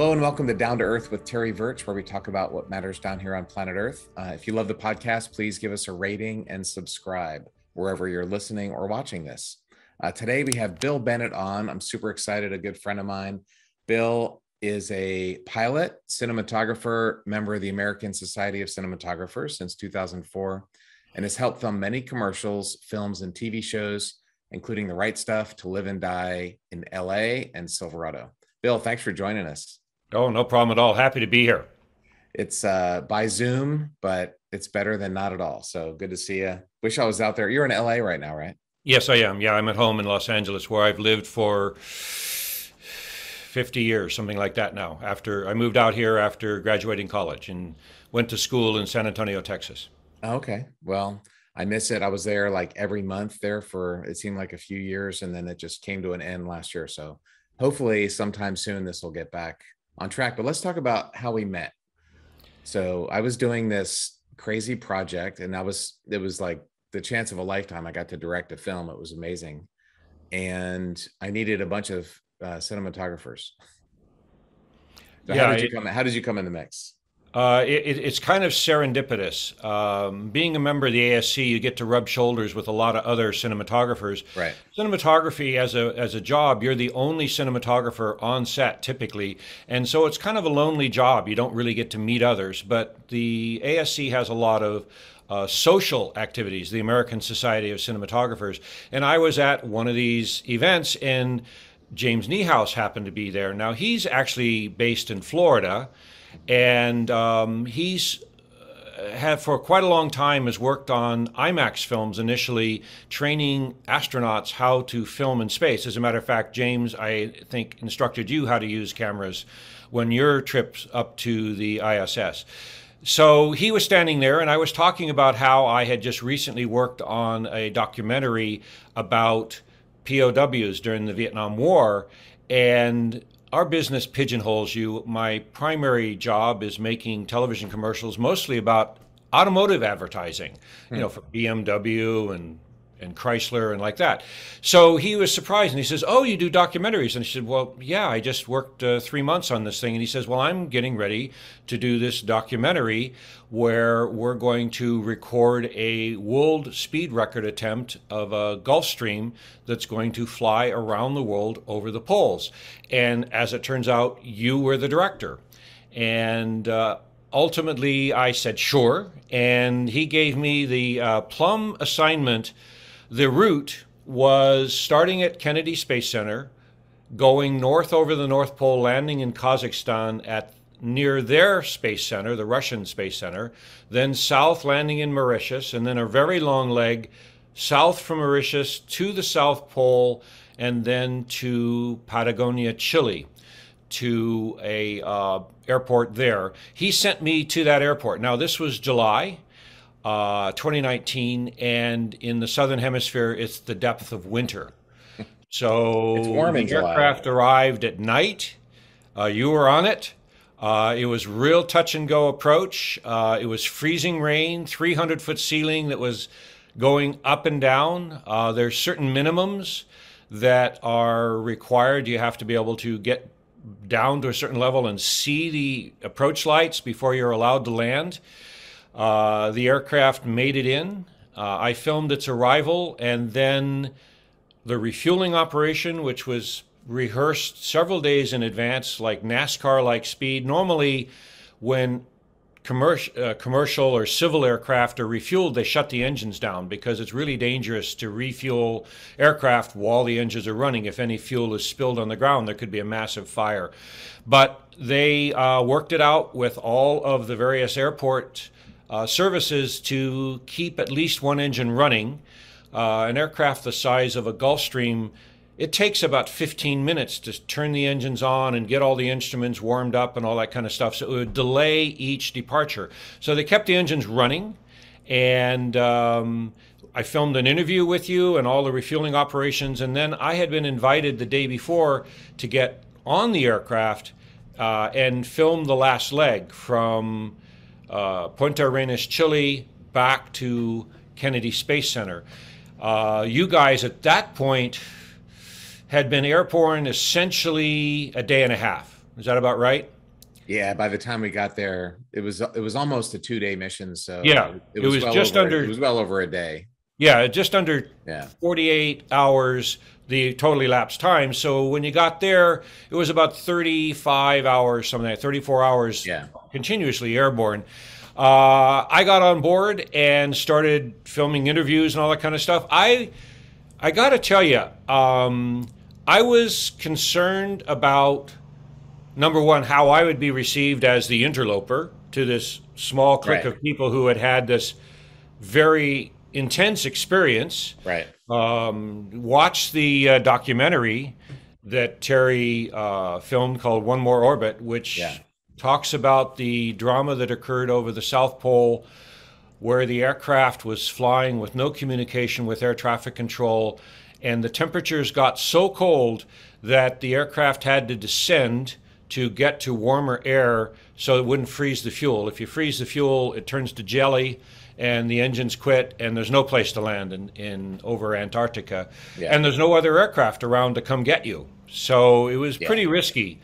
Hello and welcome to Down to Earth with Terry Virts, where we talk about what matters down here on planet Earth. If you love the podcast, please give us a rating and subscribe wherever you're listening or watching this. Today we have Bill Bennett on. I'm super excited, a good friend of mine. Bill is a pilot, cinematographer, member of the American Society of Cinematographers since 2004, and has helped film many commercials, films, and TV shows, including The Right Stuff, To Live and Die in LA, and Silverado. Bill, thanks for joining us. Oh, no problem at all. Happy to be here. It's by Zoom, but it's better than not at all. So good to see you. Wish I was out there. You're in LA right now, right? Yes, I am. Yeah, I'm at home in Los Angeles, where I've lived for 50 years, something like that now. After I moved out here after graduating college and went to school in San Antonio, Texas. Okay. Well, I miss it. I was there like every month there for, it seemed like a few years, and then it just came to an end last year. So hopefully sometime soon this will get back on track. But let's talk about how we met. So I was doing this crazy project, and it was like the chance of a lifetime. I got to direct a film. It was amazing. And I needed a bunch of cinematographers. So Yeah, how did you come in the mix? it's kind of serendipitous. Being a member of the ASC, you get to rub shoulders with a lot of other cinematographers. Right. Cinematography as a job, you're the only cinematographer on set typically, and so it's kind of a lonely job. You don't really get to meet others. But the ASC has a lot of social activities, the American Society of Cinematographers, and I was at one of these events, and James Niehaus happened to be there. Now he's actually based in Florida. And he's had for quite a long time has worked on IMAX films, initially training astronauts how to film in space. As a matter of fact, James, I think, instructed you how to use cameras when your trips up to the ISS. So he was standing there, and I was talking about how I had just recently worked on a documentary about POWs during the Vietnam War, and our business pigeonholes you. My primary job is making television commercials, mostly about automotive advertising, for BMW and Chrysler and like that. So he was surprised, and he says, "Oh, you do documentaries?" And I said, "Well, yeah, I just worked 3 months on this thing." And he says, "Well, I'm getting ready to do this documentary where we're going to record a world speed record attempt of a Gulfstream that's going to fly around the world over the poles. And as it turns out, you were the director." And ultimately, I said, "Sure." And he gave me the plum assignment. The route was starting at Kennedy Space Center, going north over the North Pole, landing in Kazakhstan at near their space center, the Russian Space Center, then south, landing in Mauritius, and then a very long leg south from Mauritius to the South Pole, and then to Patagonia, Chile, to a airport there. He sent me to that airport. Now, this was July 2019, and in the Southern Hemisphere, it's the depth of winter. So It's warm in the July. aircraft arrived at night. You were on it. It was real touch and go approach. It was freezing rain, 300-foot ceiling that was going up and down. There's certain minimums that are required. You have to be able to get down to a certain level and see the approach lights before you're allowed to land. The aircraft made it in. I filmed its arrival, and then the refueling operation, which was rehearsed several days in advance, like NASCAR-like speed. Normally, when commercial or civil aircraft are refueled, they shut the engines down because it's really dangerous to refuel aircraft while the engines are running. If any fuel is spilled on the ground, there could be a massive fire. But they worked it out with all of the various airport services to keep at least one engine running. An aircraft the size of a Gulfstream, it takes about 15 minutes to turn the engines on and get all the instruments warmed up and all that kind of stuff. So it would delay each departure. So they kept the engines running, and I filmed an interview with you and all the refueling operations. And then I had been invited the day before to get on the aircraft and film the last leg from Punta Arenas, Chile, back to Kennedy Space Center. You guys at that point had been airborne essentially a day and a half. Is that about right? Yeah, by the time we got there, it was almost a 2-day mission, Yeah, so it it was was well just over it under. was well over a day. Yeah, just under Yeah. 48 hours, the total elapsed time. So when you got there, it was about 35 hours, something like 34 hours Yeah. continuously airborne. I got on board and started filming interviews and all that kind of stuff. I got to tell you, I was concerned about number one, how I would be received as the interloper to this small clique Right. of people who had had this very intense experience. Right. Watch the documentary that Terry filmed called One More Orbit, which Yeah. talks about the drama that occurred over the South Pole, where the aircraft was flying with no communication with air traffic control, and the temperatures got so cold that the aircraft had to descend to get to warmer air so it wouldn't freeze the fuel. If you freeze the fuel, it turns to jelly and the engines quit and there's no place to land in over Antarctica. Yeah. And there's no other aircraft around to come get you. So it was pretty risky.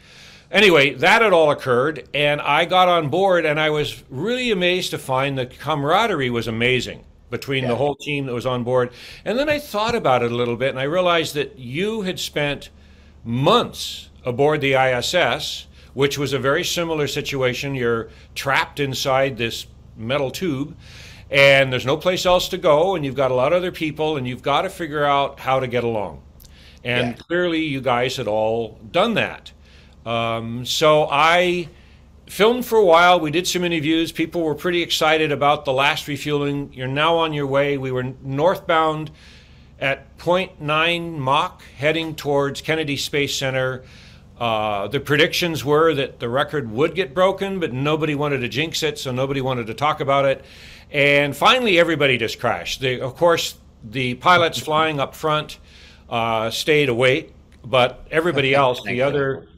Anyway, that had all occurred and I got on board and I was really amazed to find the camaraderie was amazing between the whole team that was on board. And then I thought about it a little bit and I realized that you had spent months aboard the ISS, which was a very similar situation. You're trapped inside this metal tube and there's no place else to go and you've got a lot of other people and you've got to figure out how to get along. And clearly you guys had all done that. So I filmed for a while. We did some interviews. People were pretty excited about the last refueling. You're now on your way. We were northbound at 0.9 Mach heading towards Kennedy Space Center. The predictions were that the record would get broken, but nobody wanted to jinx it, so nobody wanted to talk about it. And finally, everybody just crashed. Of course, the pilots flying up front stayed awake, but everybody else,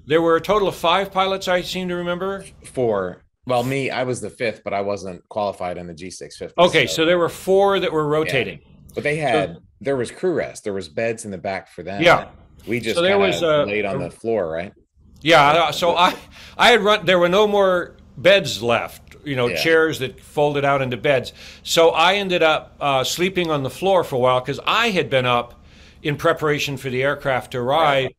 there were a total of 5 pilots, I seem to remember. 4. Well, me, I was the 5th, but I wasn't qualified in the G650. Okay, so there were 4 that were rotating. Yeah. But there was crew rest. There was beds in the back for them. Yeah. We just so there was laid on the floor, right? Yeah. So I had run. There were no more beds left. Chairs that folded out into beds. So I ended up sleeping on the floor for a while because I had been up in preparation for the aircraft to arrive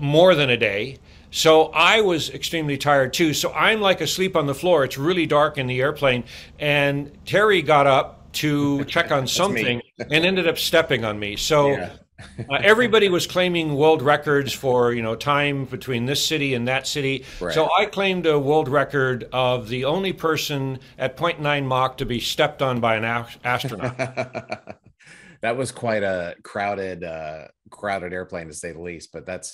more than a day. So I was extremely tired too. So I'm like asleep on the floor. It's really dark in the airplane, and Terry got up to check on something and ended up stepping on me. So. Everybody was claiming world records for time between this city and that city. Right. So I claimed a world record of the only person at 0.9 Mach to be stepped on by an astronaut. That was quite a crowded airplane, to say the least. But that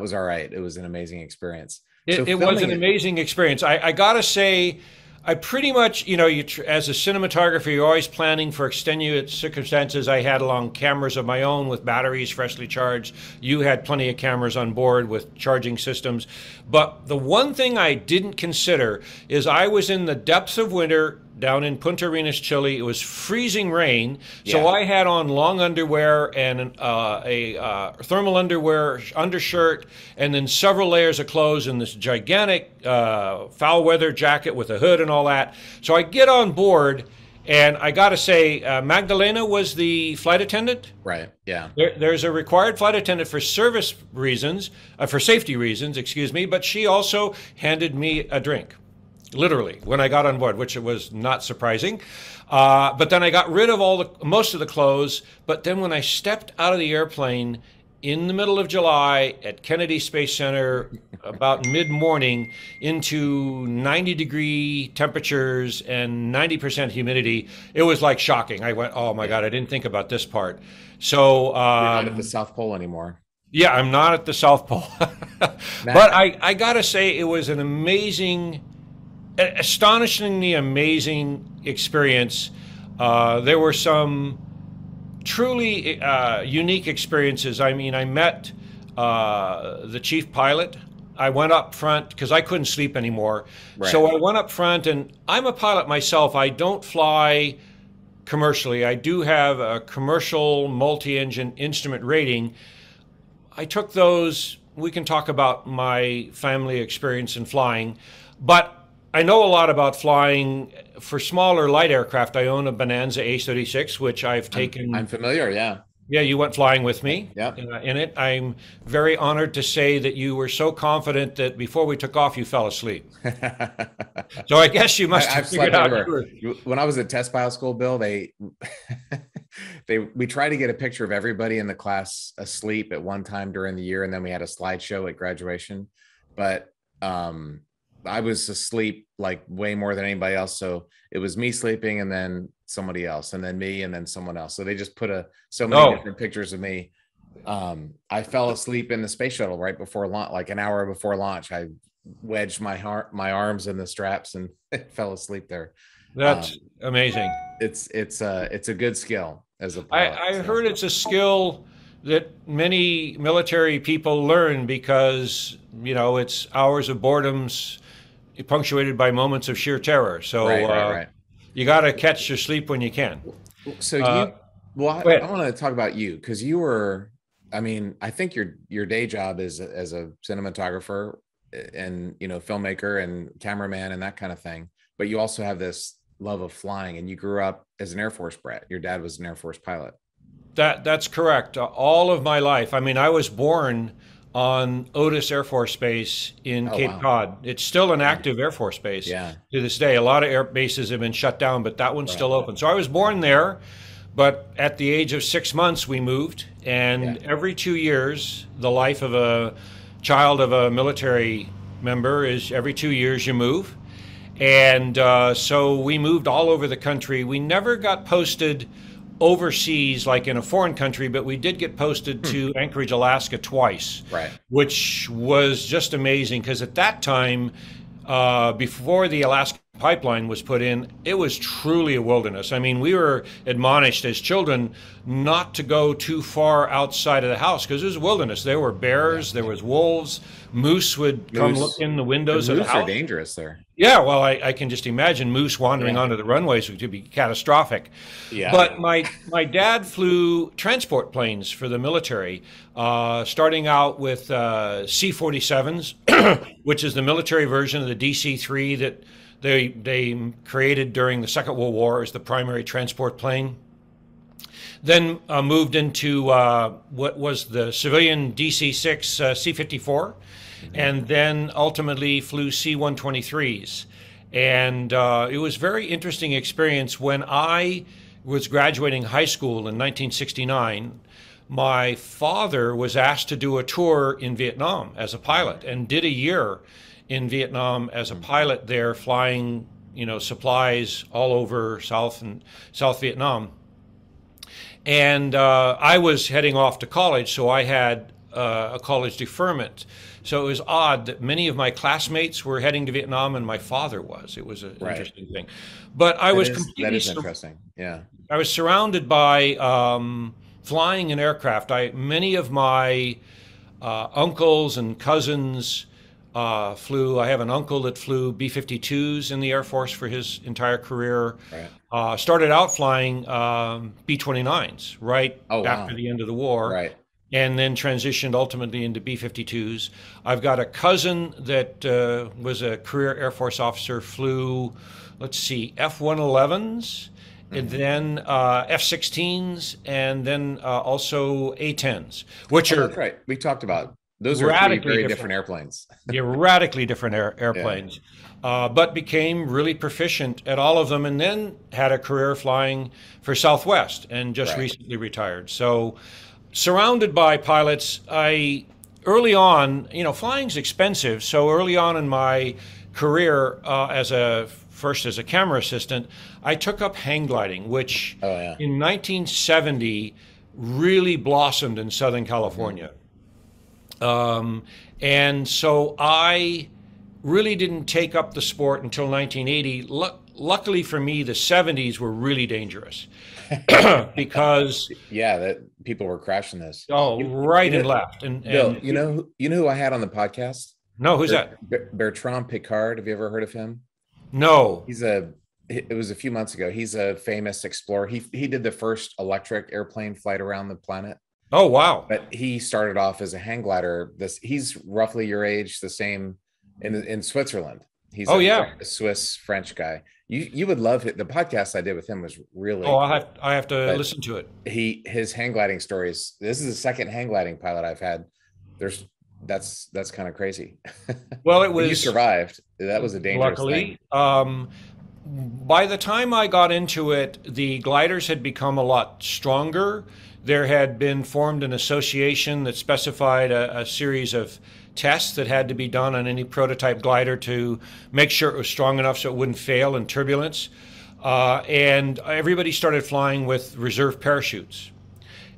was all right. It was an amazing experience. It was an amazing experience. I gotta say, I pretty much, as a cinematographer, you're always planning for extenuate circumstances. I had along cameras of my own with batteries freshly charged. You had plenty of cameras on board with charging systems. But the one thing I didn't consider is I was in the depths of winter down in Punta Arenas, Chile. It was freezing rain. So I had on long underwear and a thermal underwear undershirt and then several layers of clothes and this gigantic foul weather jacket with a hood and all that. So I get on board and I got to say, Magdalena was the flight attendant. Right. Yeah. There's a required flight attendant for service reasons, for safety reasons, excuse me, but she also handed me a drink. Literally, when I got on board, which it was not surprising. But then I got rid of most of the clothes. But then when I stepped out of the airplane in the middle of July at Kennedy Space Center, about mid-morning, into 90-degree temperatures and 90% humidity, it was like shocking. I went, oh my God, I didn't think about this part. So you're not at the South Pole anymore. Yeah, I'm not at the South Pole. But I got to say, it was an astonishingly amazing experience. There were some truly unique experiences. I mean, I met the chief pilot. I went up front because I couldn't sleep anymore. Right. So I went up front, and I'm a pilot myself. I don't fly commercially. I do have a commercial multi-engine instrument rating. I took those we can talk about my family experience in flying, but I know a lot about flying for smaller light aircraft. I own a Bonanza A36, which I've I'm taken. familiar. Yeah. Yeah, you went flying with me Yep. in it. I'm very honored to say that you were so confident that before we took off, you fell asleep. So I guess you must have I've figured slept out you everywhere. were. When I was at test pilot school, Bill, they we tried to get a picture of everybody in the class asleep at one time during the year, and then we had a slideshow at graduation. But I was asleep like way more than anybody else. So it was me sleeping, and then somebody else, and then me, and then someone else. So they just put so many Oh, different pictures of me. I fell asleep in the space shuttle right before launch, like an hour before launch. I wedged my arms in the straps and fell asleep there. that's amazing. It's a good skill as a pilot. I So. heard it's a skill that many military people learn because, it's hours of boredoms punctuated by moments of sheer terror. So Right. you got to catch your sleep when you can. So Uh, well, Go I ahead. want to talk about you because you were, I mean, I think your day job is as a cinematographer and filmmaker and cameraman and that kind of thing, but you also have this love of flying, and you grew up as an Air Force brat. Your dad was an Air Force pilot. That's correct. All of my life. I mean, I was born on Otis Air Force Base in Oh Cape wow. Cod. It's still an Yeah. active Air Force base Yeah. to this day. A lot of air bases have been shut down, but that one's Right. still open. So I was born there, but at the age of 6 months, we moved. Yeah. And every 2 years, the life of a child of a military member is every 2 years you move. And so we moved all over the country. We never got posted overseas like in a foreign country, but we did get posted to Anchorage, Alaska twice, Right. which was just amazing because at that time, before the Alaska pipeline was put in, it was truly a wilderness. I mean, we were admonished as children not to go too far outside of the house because it was a wilderness. There were bears, there was wolves, moose would come look Moose. in the The windows of the moose are house. dangerous there. Yeah, well, I can just imagine moose wandering Yeah. onto the runways would be catastrophic. Yeah. But my dad flew transport planes for the military, starting out with C-47s, which is the military version of the DC-3 that they created during the Second World War as the primary transport plane. Then moved into what was the civilian DC-6 C-54, and then ultimately flew C-123s. And it was a very interesting experience. When I was graduating high school in 1969, my father was asked to do a tour in Vietnam as a pilot and did a year in Vietnam as a pilot there, flying, supplies all over South Vietnam. And I was heading off to college, so I had a college deferment. So it was odd that many of my classmates were heading to Vietnam and my father was. It was an Right. interesting thing. But I was That completely, is interesting. Yeah. I was surrounded by flying an aircraft. Many of my uncles and cousins flew. I have an uncle that flew B-52s in the Air Force for his entire career. Right. Started out flying B-29s right Oh wow. after the end of the war, Right. and then transitioned ultimately into B-52s. I've got a cousin that was a career Air Force officer, flew, let's see, F-111s, and then F-16s, and then also A-10s, which Oh, are that's right. We talked about those are three radically very different. different airplanes. They're radically different airplanes, but became really proficient at all of them, and then had a career flying for Southwest, and just Right. recently retired. So, surrounded by pilots, early on, flying's expensive. So early on in my career, first as a camera assistant, I took up hang gliding, which Oh yeah. in 1970 really blossomed in Southern California. And so I really didn't take up the sport until 1980. Luckily for me, the 70s were really dangerous because Yeah, that people were crashing this. right and left. Bill, And you know who I had on the podcast? no, who's that? Bertrand Piccard. Have you ever heard of him? No. It was a few months ago. He's a famous explorer. He did the first electric airplane flight around the planet. Oh, wow. But he started off as a hang glider. He's roughly your age, the same in Switzerland. He's Oh, yeah. a Swiss French guy. You would love it. The podcast I did with him was really Oh, cool. I have to But listen to it. his hang gliding stories. This is the second hang gliding pilot I've had. There's that's kind of crazy. Well, it But you was survived. That was a dangerous thing. luckily. By the time I got into it, the gliders had become a lot stronger. There had been formed an association that specified a series of tests that had to be done on any prototype glider to make sure it was strong enough so it wouldn't fail in turbulence. And everybody started flying with reserve parachutes.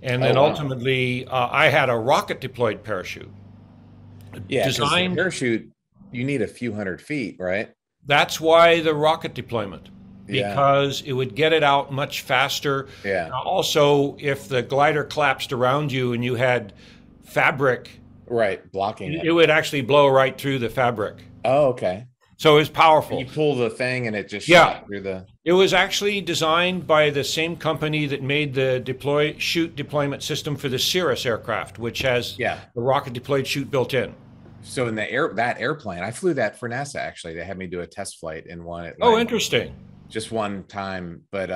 And Oh then wow. ultimately, I had a rocket deployed parachute Yeah, because the designed. parachute, you need a few hundred feet, right? That's why the rocket deployment, Yeah, because it would get it out much faster. yeah, Also, if the glider collapsed around you and you had fabric, right. Blocking it it. would actually blow right through the fabric. Oh, okay. So it was And you powerful. pull the thing and it just Yeah, shot through the. it was actually designed by the same company that made the deploy chute deployment system for the Cirrus aircraft, which has Yeah. the rocket deployed chute built in. So in that airplane, I flew that for NASA actually. They had me do a test flight in one at Oh, Lang interesting. just one time. But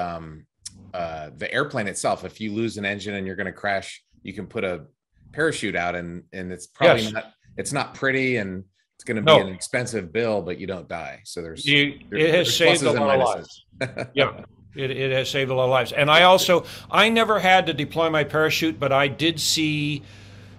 the airplane itself, if you lose an engine and you're going to crash, you can put a parachute out, and it's probably Yes. not pretty, and it's going to be an No. expensive bill, but you don't die. So It has there's saved a pluses and lot of minuses. lives. Yeah, it has saved a lot of lives. And I never had to deploy my parachute, but I did see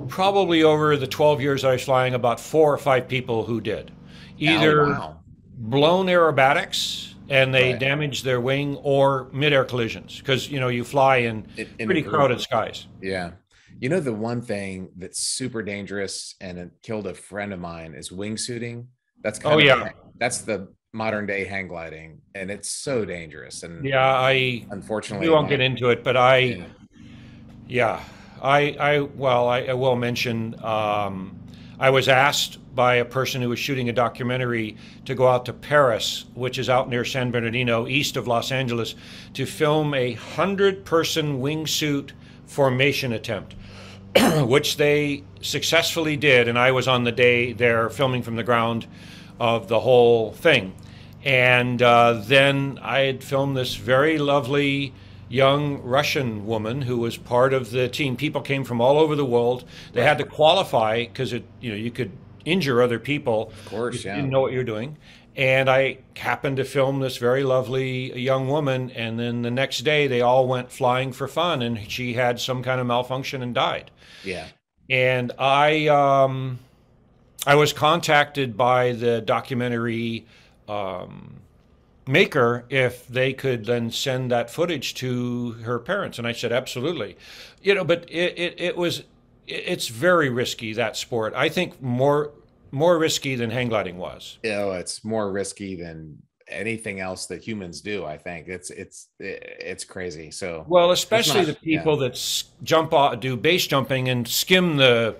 probably over the 12 years I was flying about 4 or 5 people who did. Oh Either wow. blown aerobatics and they Right. damaged their wing, or midair collisions because you fly in In a pretty group. crowded skies. Yeah. You know, the one thing that's super dangerous and it killed a friend of mine is wingsuiting. That's Oh kind of yeah. that's the modern day hang gliding, and it's so dangerous. And Yeah, we unfortunately, won't get into it, but yeah, yeah, I will mention. I was asked by a person who was shooting a documentary to go out to Paris, which is out near San Bernardino, east of Los Angeles, to film 100-person wingsuit formation attempt, which they successfully did. And I was on the day there filming from the ground of the whole thing. And then I had filmed this very lovely young Russian woman who was part of the team. People came from all over the world. They had right. to qualify because you could injure other people Of course, if you yeah. didn't know what you're doing. And I happened to film this very lovely young woman, and then the next day they all went flying for fun, and she had some kind of malfunction and died. Yeah. And I was contacted by the documentary maker if they could then send that footage to her parents, and I said absolutely. But it's very risky, that sport. I think more risky than hang gliding was. You know, it's more risky than anything else that humans do. I think it's crazy. So Well, let's especially not. the Yeah. people that jump off, do base jumping and skim the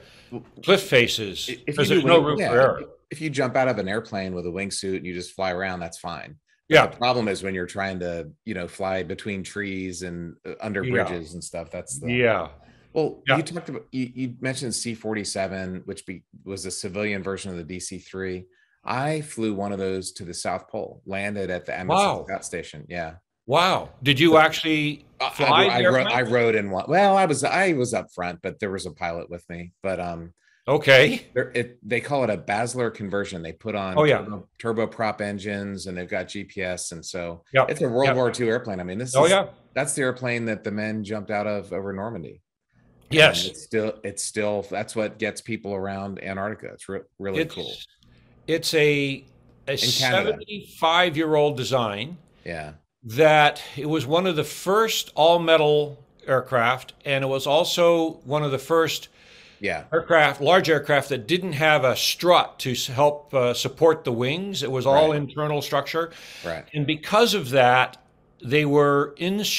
cliff faces If you because do there's no wing, room for yeah, error. if you jump out of an airplane with a wingsuit and you just fly around, that's fine. But the Yeah, problem is when you're trying to, fly between trees and under yeah, bridges and stuff. That's the yeah, well. yeah. You talked about you mentioned C-47, which was a civilian version of the DC-3. I flew one of those to the South Pole, landed at the Emerson Wow, Scott Station. Yeah, wow. Did you actually fly the I airplane? rode in one. Well, I was up front, but there was a pilot with me. But Okay. they call it a Basler conversion. They put on Oh yeah. turboprop engines, and they've got GPS, and so Yep. it's a World Yep. War II airplane. I mean, Oh yeah. that's the airplane that the men jumped out of over Normandy, and Yes. it's still that's what gets people around Antarctica. It's really cool It's it's a in Canada. 75-year-old design Yeah, that it was one of the first all metal aircraft, and it was also one of the first yeah, large aircraft that didn't have a strut to help support the wings. It was all right, internal structure. right, And because of that, they were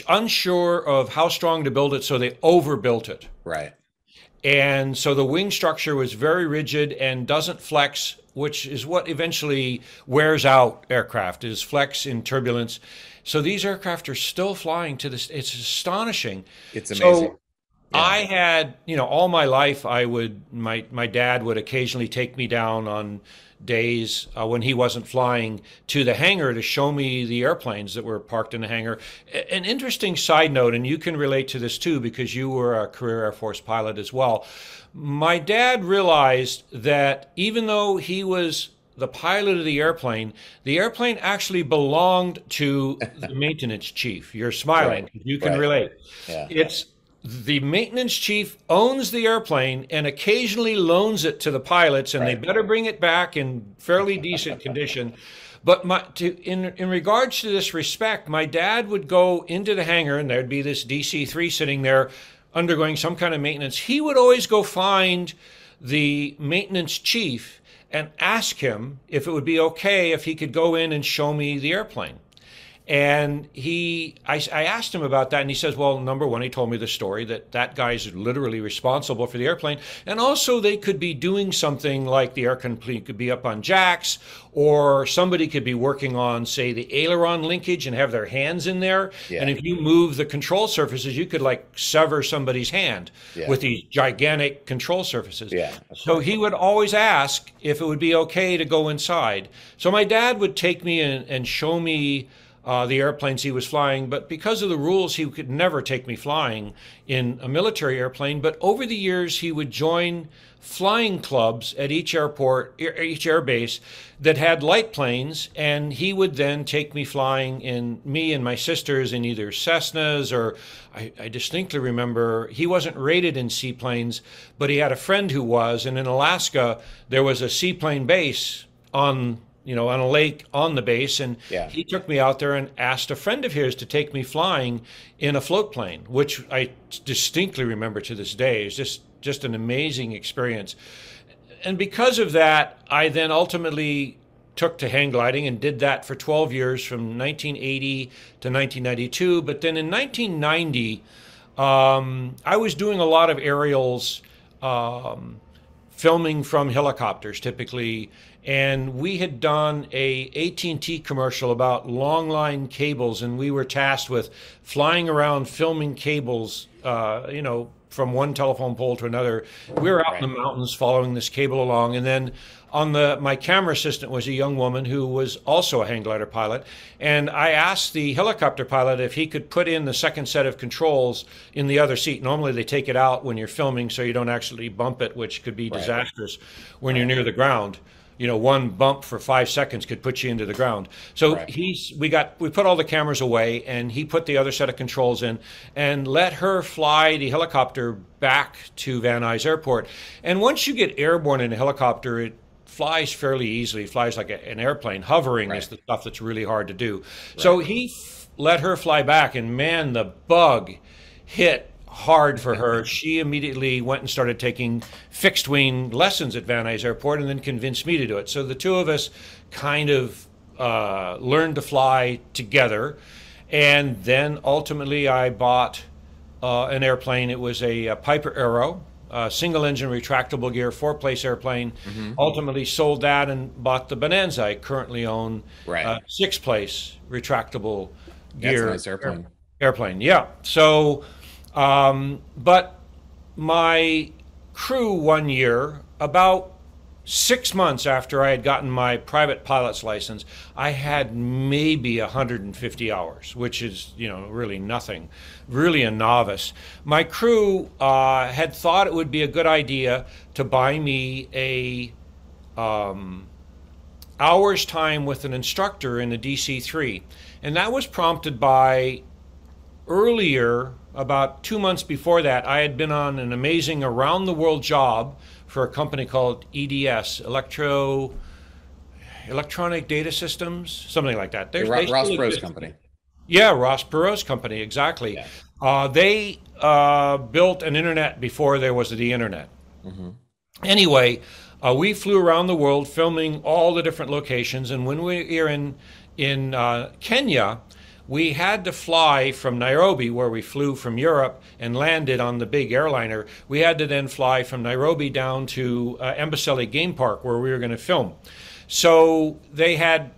unsure of how strong to build it, so they overbuilt it. right. And so the wing structure was very rigid and doesn't flex, which is what eventually wears out aircraft, is flex in turbulence. So these aircraft are still flying to this. It's astonishing. It's So amazing. I had, all my life, my dad would occasionally take me down on days when he wasn't flying to the hangar to show me the airplanes that were parked in the hangar. An interesting side note, and you can relate to this too because you were a career Air Force pilot as well. My dad realized that even though he was the pilot of the airplane actually belonged to the maintenance chief. You're smiling. Right. You can relate. Yeah. It's the maintenance chief owns the airplane and occasionally loans it to the pilots, and they better bring it back in fairly decent condition. But in regards to this respect, my dad would go into the hangar, and there'd be this DC-3 sitting there undergoing some kind of maintenance. He would always go find the maintenance chief and ask him if it would be okay if he could go in and show me the airplane. And I asked him about that, and he says, well, number one, he told me the story that guy's literally responsible for the airplane. And also they could be doing something like the airplane could be up on jacks, or somebody could be working on, say, the aileron linkage and have their hands in there. Yeah. And if you move the control surfaces, you could like sever somebody's hand with these gigantic control surfaces. Yeah. So he would always ask if it would be okay to go inside. So my dad would take me in and show me the airplanes he was flying, but because of the rules, he could never take me flying in a military airplane. But over the years, he would join flying clubs at each airport, each air base that had light planes, and he would then take me flying me and my sisters in either Cessnas, or I distinctly remember he wasn't rated in seaplanes, but he had a friend who was, and in Alaska, there was a seaplane base on a lake on the base, and he took me out there and asked a friend of his to take me flying in a float plane, which I distinctly remember to this day. It's just an amazing experience. And because of that, I then ultimately took to hang gliding and did that for 12 years from 1980 to 1992. But then in 1990, I was doing a lot of aerials, filming from helicopters typically, and we had done a AT&T commercial about long line cables, and we were tasked with flying around filming cables, from one telephone pole to another. We were out in the mountains following this cable along, and then my camera assistant was a young woman who was also a hang glider pilot, and I asked the helicopter pilot if he could put in the second set of controls in the other seat. Normally they take it out when you're filming so you don't actually bump it, which could be disastrous when you're near the ground. One bump for 5 seconds could put you into the ground. So we put all the cameras away, and he put the other set of controls in and let her fly the helicopter back to Van Nuys Airport. And once you get airborne in a helicopter, it flies fairly easily. It flies like an airplane. Hovering is the stuff that's really hard to do. So he let her fly back, and man, the bug hit hard for her. She immediately went and started taking fixed wing lessons at Van Nuys Airport, and then convinced me to do it. So the two of us kind of learned to fly together. And then ultimately I bought an airplane. It was a Piper Arrow, single engine retractable gear, 4-place airplane. Ultimately sold that and bought the Bonanza I currently own, 6-place retractable gear. That's a nice airplane. Yeah. So but my crew one year, about 6 months after I had gotten my private pilot's license, I had maybe 150 hours, which is, really nothing, really a novice. My crew had thought it would be a good idea to buy me a hour's time with an instructor in the DC-3. And that was prompted by earlier, about 2 months before that, I had been on an amazing around-the-world job for a company called EDS, Electronic Data Systems, something like that. Ross Perot's company. Yeah, Ross Perot's company, exactly. Yeah. They built an internet before there was the internet. Anyway, we flew around the world filming all the different locations, and when we were in Kenya, we had to fly from Nairobi, where we flew from Europe and landed on the big airliner. We had to then fly from Nairobi down to Amboseli Game Park, where we were going to film. So they had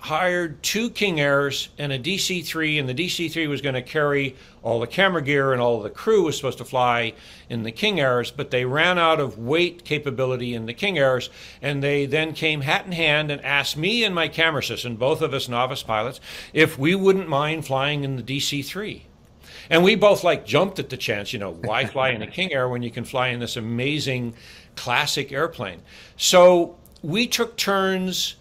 hired 2 King Airs and a DC-3, and the DC-3 was going to carry all the camera gear, and all of the crew was supposed to fly in the King Airs, but they ran out of weight capability in the King Airs, and they then came hat in hand and asked me and my camera assistant, both of us novice pilots, if we wouldn't mind flying in the DC-3. And we both like jumped at the chance, you know, why fly in a King Air when you can fly in this amazing classic airplane? So we took turns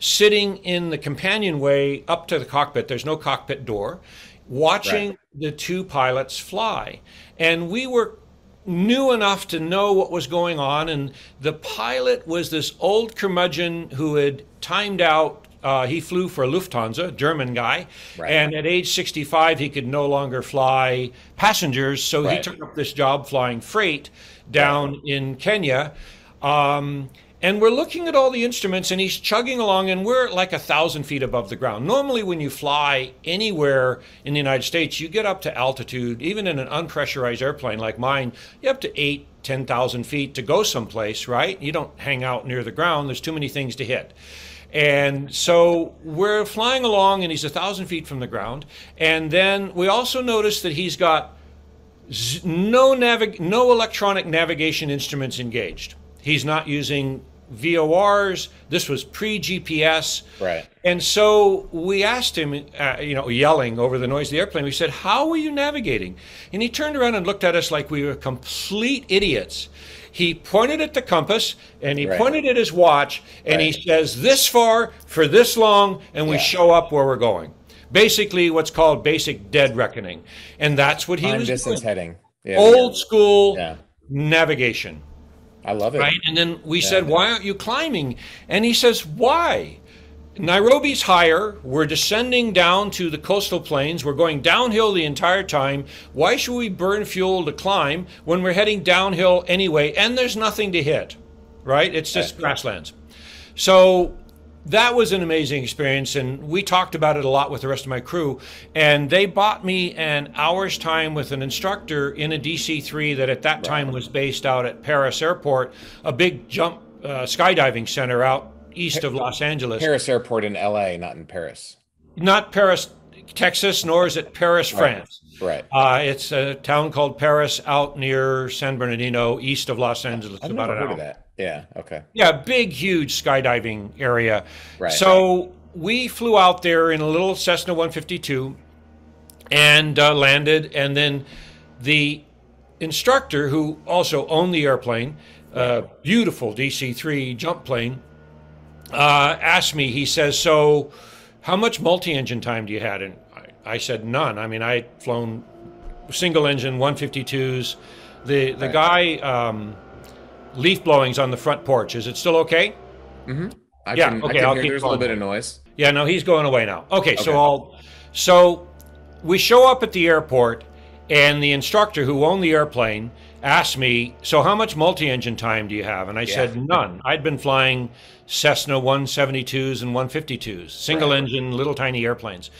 sitting in the companionway up to the cockpit. There's no cockpit door, watching the 2 pilots fly. And we were new enough to know what was going on. And the pilot was this old curmudgeon who had timed out. He flew for Lufthansa, German guy, and at age 65, he could no longer fly passengers, so he took up this job flying freight down in Kenya. And we're looking at all the instruments, and he's chugging along, and we're like 1,000 feet above the ground. Normally, when you fly anywhere in the United States, you get up to altitude, even in an unpressurized airplane like mine, you up to 8,000, 10,000 feet to go someplace, right? You don't hang out near the ground. There's too many things to hit. And so we're flying along, and he's 1,000 feet from the ground. And then we also notice that he's got no electronic navigation instruments engaged. He's not using VORs. This was pre-GPS. Right. And so we asked him, you know, yelling over the noise of the airplane, we said, how are you navigating? And he turned around and looked at us like we were complete idiots. He pointed at the compass, and he pointed at his watch, and he says, this far for this long, and we show up where we're going. Basically what's called basic dead reckoning. And that's what he was distance doing. heading. Old school navigation. I love it. Right? And then we said, why aren't you climbing? And he says, why? Nairobi's higher. We're descending down to the coastal plains. We're going downhill the entire time. Why should we burn fuel to climb when we're heading downhill anyway? And there's nothing to hit, right? It's just grasslands. So that was an amazing experience. And we talked about it a lot with the rest of my crew. And they bought me an hour's time with an instructor in a DC-3 that at that time was based out at Paris Airport, a big jump skydiving center out east of Los Angeles. Paris Airport in LA, not in Paris. Not Paris, Texas, nor is it Paris, France. Right. It's a town called Paris out near San Bernardino, east of Los Angeles. I've never heard of that. Yeah, okay. Yeah, big, huge skydiving area. Right. So we flew out there in a little Cessna 152 and landed, and then the instructor, who also owned the airplane, beautiful DC-3 jump plane, asked me, he says, so how much multi-engine time do you had? And I said, none. I mean, I'd flown single engine 152s. The guy, leaf blowing's on the front porch. Is it still okay? Mm-hmm. I I'll can keep hear there's a little going. bit of noise. Yeah, no, he's going away now. Okay. So we show up at the airport, and the instructor who owned the airplane asked me, so how much multi-engine time do you have? And I said, none. I'd been flying Cessna 172s and 152s, single engine, little tiny airplanes.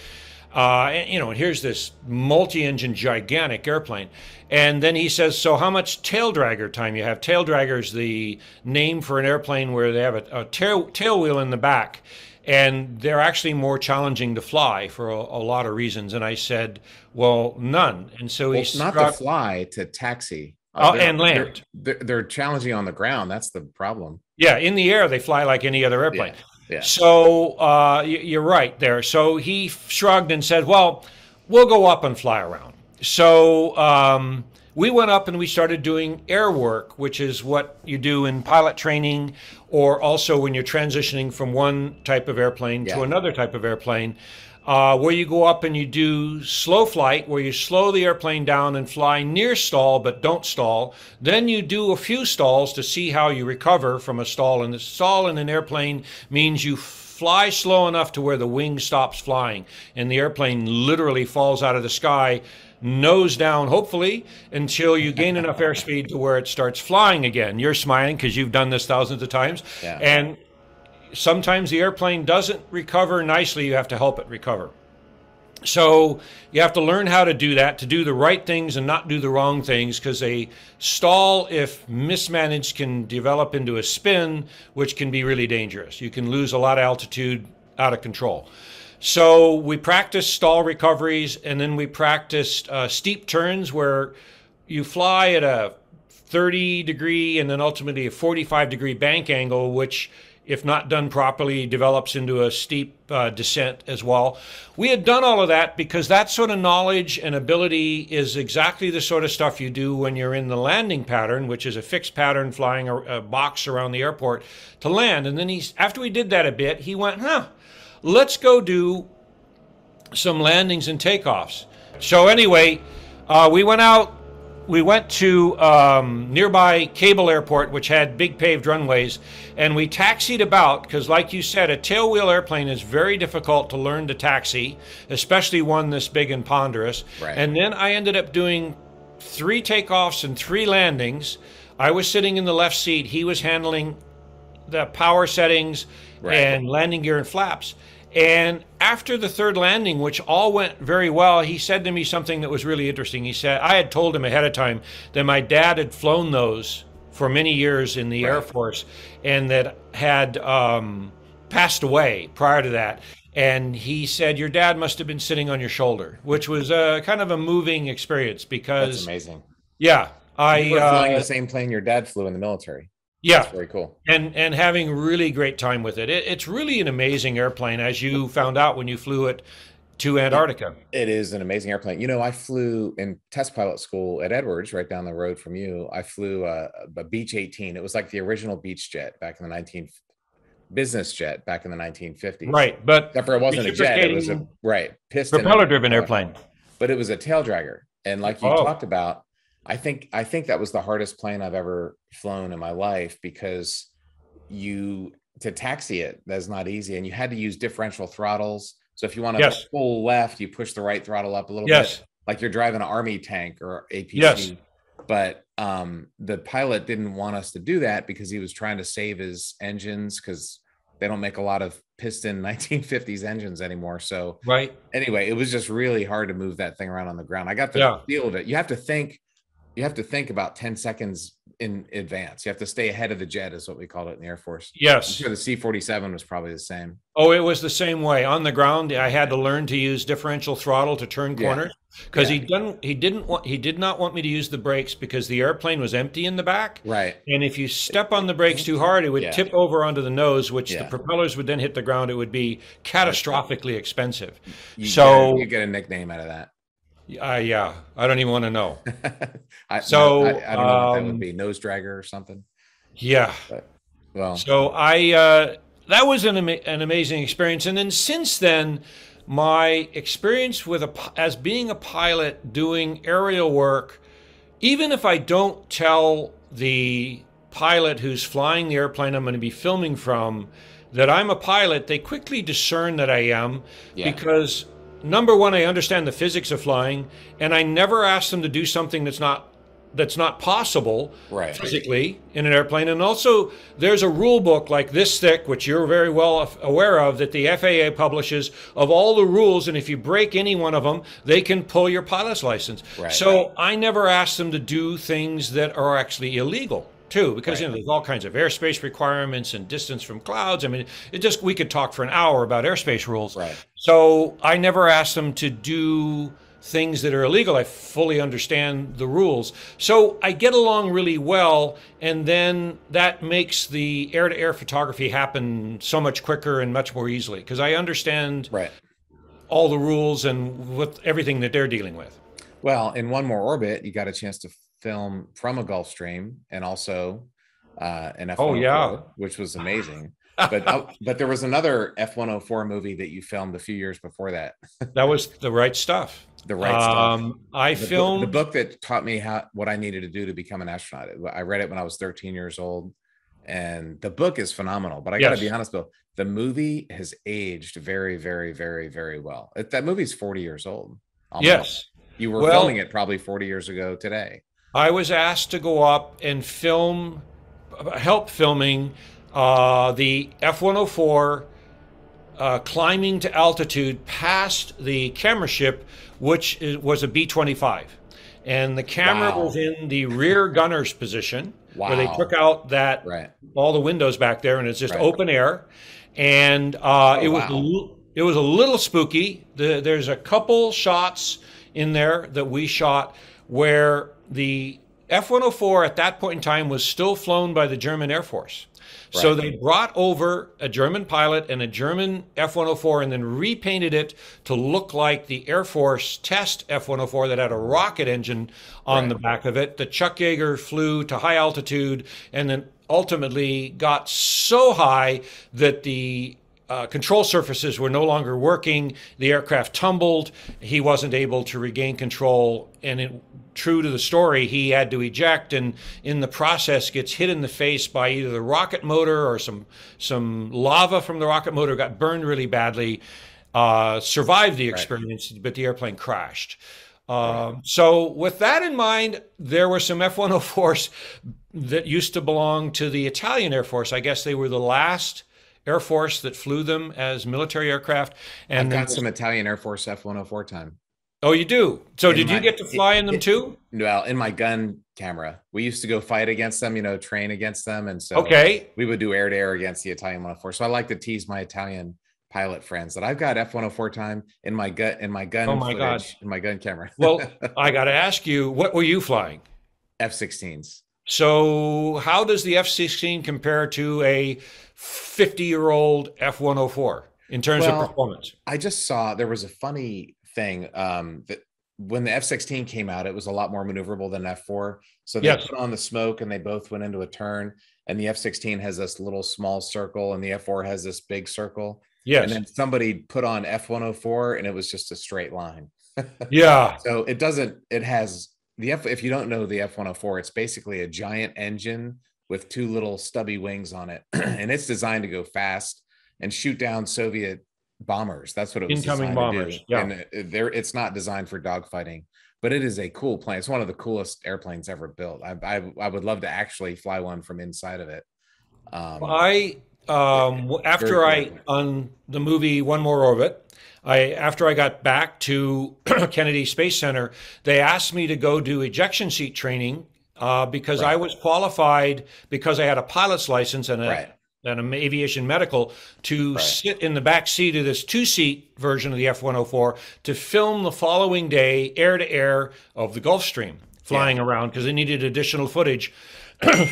And, you know, and here's this multi-engine gigantic airplane. And then he says, so how much tail dragger time you have? Tail dragger is the name for an airplane where they have a tail wheel in the back. And they're actually more challenging to fly for a lot of reasons. And I said, well, none. And so he's not to fly, to taxi. And land. They're challenging on the ground. That's the problem. Yeah, in the air, they fly like any other airplane. Yeah. So you're right there. So he shrugged and said, well, we'll go up and fly around. So we went up and we started doing air work, which is what you do in pilot training, or also when you're transitioning from one type of airplane to another type of airplane, where you go up and you do slow flight, where you slow the airplane down and fly near stall, but don't stall. Then you do a few stalls to see how you recover from a stall. And the stall in an airplane means you fly slow enough to where the wing stops flying, and the airplane literally falls out of the sky, nose down, hopefully, until you gain enough airspeed to where it starts flying again. You're smiling because you've done this thousands of times. Yeah. And sometimes the airplane doesn't recover nicely. You have to help it recover. So you have to learn how to do that, to do the right things and not do the wrong things, because a stall, if mismanaged, can develop into a spin, which can be really dangerous. You can lose a lot of altitude out of control. So we practiced stall recoveries, and then we practiced steep turns where you fly at a 30-degree and then ultimately a 45-degree bank angle, which, if not done properly, develops into a steep descent as well. We had done all of that because that sort of knowledge and ability is exactly the sort of stuff you do when you're in the landing pattern, which is a fixed pattern flying a box around the airport to land. And then after we did that a bit, he went, let's go do some landings and takeoffs. So anyway, we went out. We went to nearby Cable Airport, which had big paved runways, and we taxied about because, like you said, a tailwheel airplane is very difficult to learn to taxi, especially one this big and ponderous. Right. And then I ended up doing 3 takeoffs and 3 landings. I was sitting in the left seat. He was handling the power settings and landing gear and flaps. And after the 3rd landing, which all went very well, he said to me something that was really interesting. He said, I had told him ahead of time that my dad had flown those for many years in the Air Force and that had passed away prior to that. And he said, your dad must have been sitting on your shoulder, which was kind of a moving experience because... That's amazing. Yeah. You were flying the same plane your dad flew in the military. Yeah. That's very cool. And having really great time with it. It's really an amazing airplane, as you found out when you flew it to Antarctica. It is an amazing airplane. You know, I flew in test pilot school at Edwards, right down the road from you. I flew a Beech 18. It was like the original Beech jet back in the business jet back in the 1950s. Right, but except for it wasn't a jet. It was a piston propeller-driven airplane. But it was a tail dragger, and like you talked about. I think that was the hardest plane I've ever flown in my life because to taxi it, that's not easy. And you had to use differential throttles. So if you want to pull left, you push the right throttle up a little bit, like you're driving an army tank or APC. Yes. But the pilot didn't want us to do that because he was trying to save his engines because they don't make a lot of piston 1950s engines anymore. So anyway, it was just really hard to move that thing around on the ground. I got the feel of it. You have to think about 10 seconds in advance. You have to stay ahead of the jet is what we called it in the Air Force. Yes. I'm sure the C-47 was probably the same. Oh, it was the same way. On the ground, I had to learn to use differential throttle to turn corners because he did not want me to use the brakes because the airplane was empty in the back. Right. And if you step on the brakes too hard, it would tip over onto the nose, which the propellers would then hit the ground. It would be catastrophically expensive. You get a nickname out of that. Yeah, I don't even want to know. I don't know what that would be, nose dragger or something. Yeah. But, well, so that was an amazing experience, and then since then, my experience as being a pilot doing aerial work, even if I don't tell the pilot who's flying the airplane I'm going to be filming from that I'm a pilot, they quickly discern that I am because. Number one, I understand the physics of flying, and I never ask them to do something that's not possible physically in an airplane. And also, there's a rule book like this thick, which you're very well aware of, that the FAA publishes of all the rules, and if you break any one of them, they can pull your pilot's license. So I never ask them to do things that are actually illegal. Too, because there's all kinds of airspace requirements and distance from clouds. I mean, we could talk for an hour about airspace rules. So I never ask them to do things that are illegal. I fully understand the rules. So I get along really well, and then that makes the air-to-air photography happen so much quicker and much more easily because I understand all the rules and with everything that they're dealing with. Well, in One More Orbit, you got a chance to film from a Gulfstream and also an F-104, which was amazing. But there was another F-104 movie that you filmed a few years before that. That was The Right Stuff. The Right Stuff. I filmed the book that taught me what I needed to do to become an astronaut. I read it when I was 13 years old, and the book is phenomenal. But I got to be honest, Bill, the movie has aged very, very, very, very well. That movie's 40 years old. Almost. Yes. You were filming it probably 40 years ago today. I was asked to go up and help filming the F-104 climbing to altitude past the camera ship, which was a B-25. And the camera was in the rear gunner's position. where they took Wow. out that Right. all the windows back there, and it's just Right. open air. And Oh, wow. it was a little spooky. There's a couple shots in there that we shot where the F-104 at that point in time was still flown by the German Air Force. So Right. they brought over a German pilot and a German F-104 and then repainted it to look like the Air Force test F-104 that had a rocket engine on Right. the back of it. The Chuck Yeager flew to high altitude and then ultimately got so high that the control surfaces were no longer working. The aircraft tumbled. He wasn't able to regain control. And true to the story, he had to eject, and in the process gets hit in the face by either the rocket motor or some lava from the rocket motor, got burned really badly, survived the Right. experience, but the airplane crashed. Right. So with that in mind, there were some F-104s that used to belong to the Italian Air Force. I guess they were the last Air Force that flew them as military aircraft. I've And then, got some Italian Air Force F-104 time oh, you do? So in did you my get to fly in them too? well, in my gun camera. We used to go fight against them, train against them, and so Okay. we would do air to air against the Italian 104. So I like to tease my Italian pilot friends that I've got F-104 time in my Oh gun my God. footage in my gun camera. Well, I got to ask you, what were you flying? F-16s. So how does the F-16 compare to a 50-year-old F-104 in terms of Well, performance? I just saw there was a funny thing that when the F-16 came out, it was a lot more maneuverable than F-4. So they Yes. put on the smoke and they both went into a turn. And the F-16 has this little small circle, and the F-4 has this big circle. And Yes. then somebody put on F-104, and it was just a straight line. Yeah. So it doesn't. It has the F. If you don't know the F-104, it's basically a giant engine with two little stubby wings on it, and it's designed to go fast and shoot down Soviet bombers. That's what it was Incoming designed to do. bombers. Yeah. And it's not designed for dogfighting, but it is a cool plane. It's one of the coolest airplanes ever built. I would love to actually fly one from inside of it. Um, I yeah, very after cool I airplane. on the movie One More Orbit, I after I got back to Kennedy Space Center, they asked me to go do ejection seat training because I Right, was qualified because I had a pilot's license right, and an aviation medical to right. sit in the back seat of this two-seat version of the F-104 to film the following day air to air of the Gulf Stream Yeah, flying around because they needed additional footage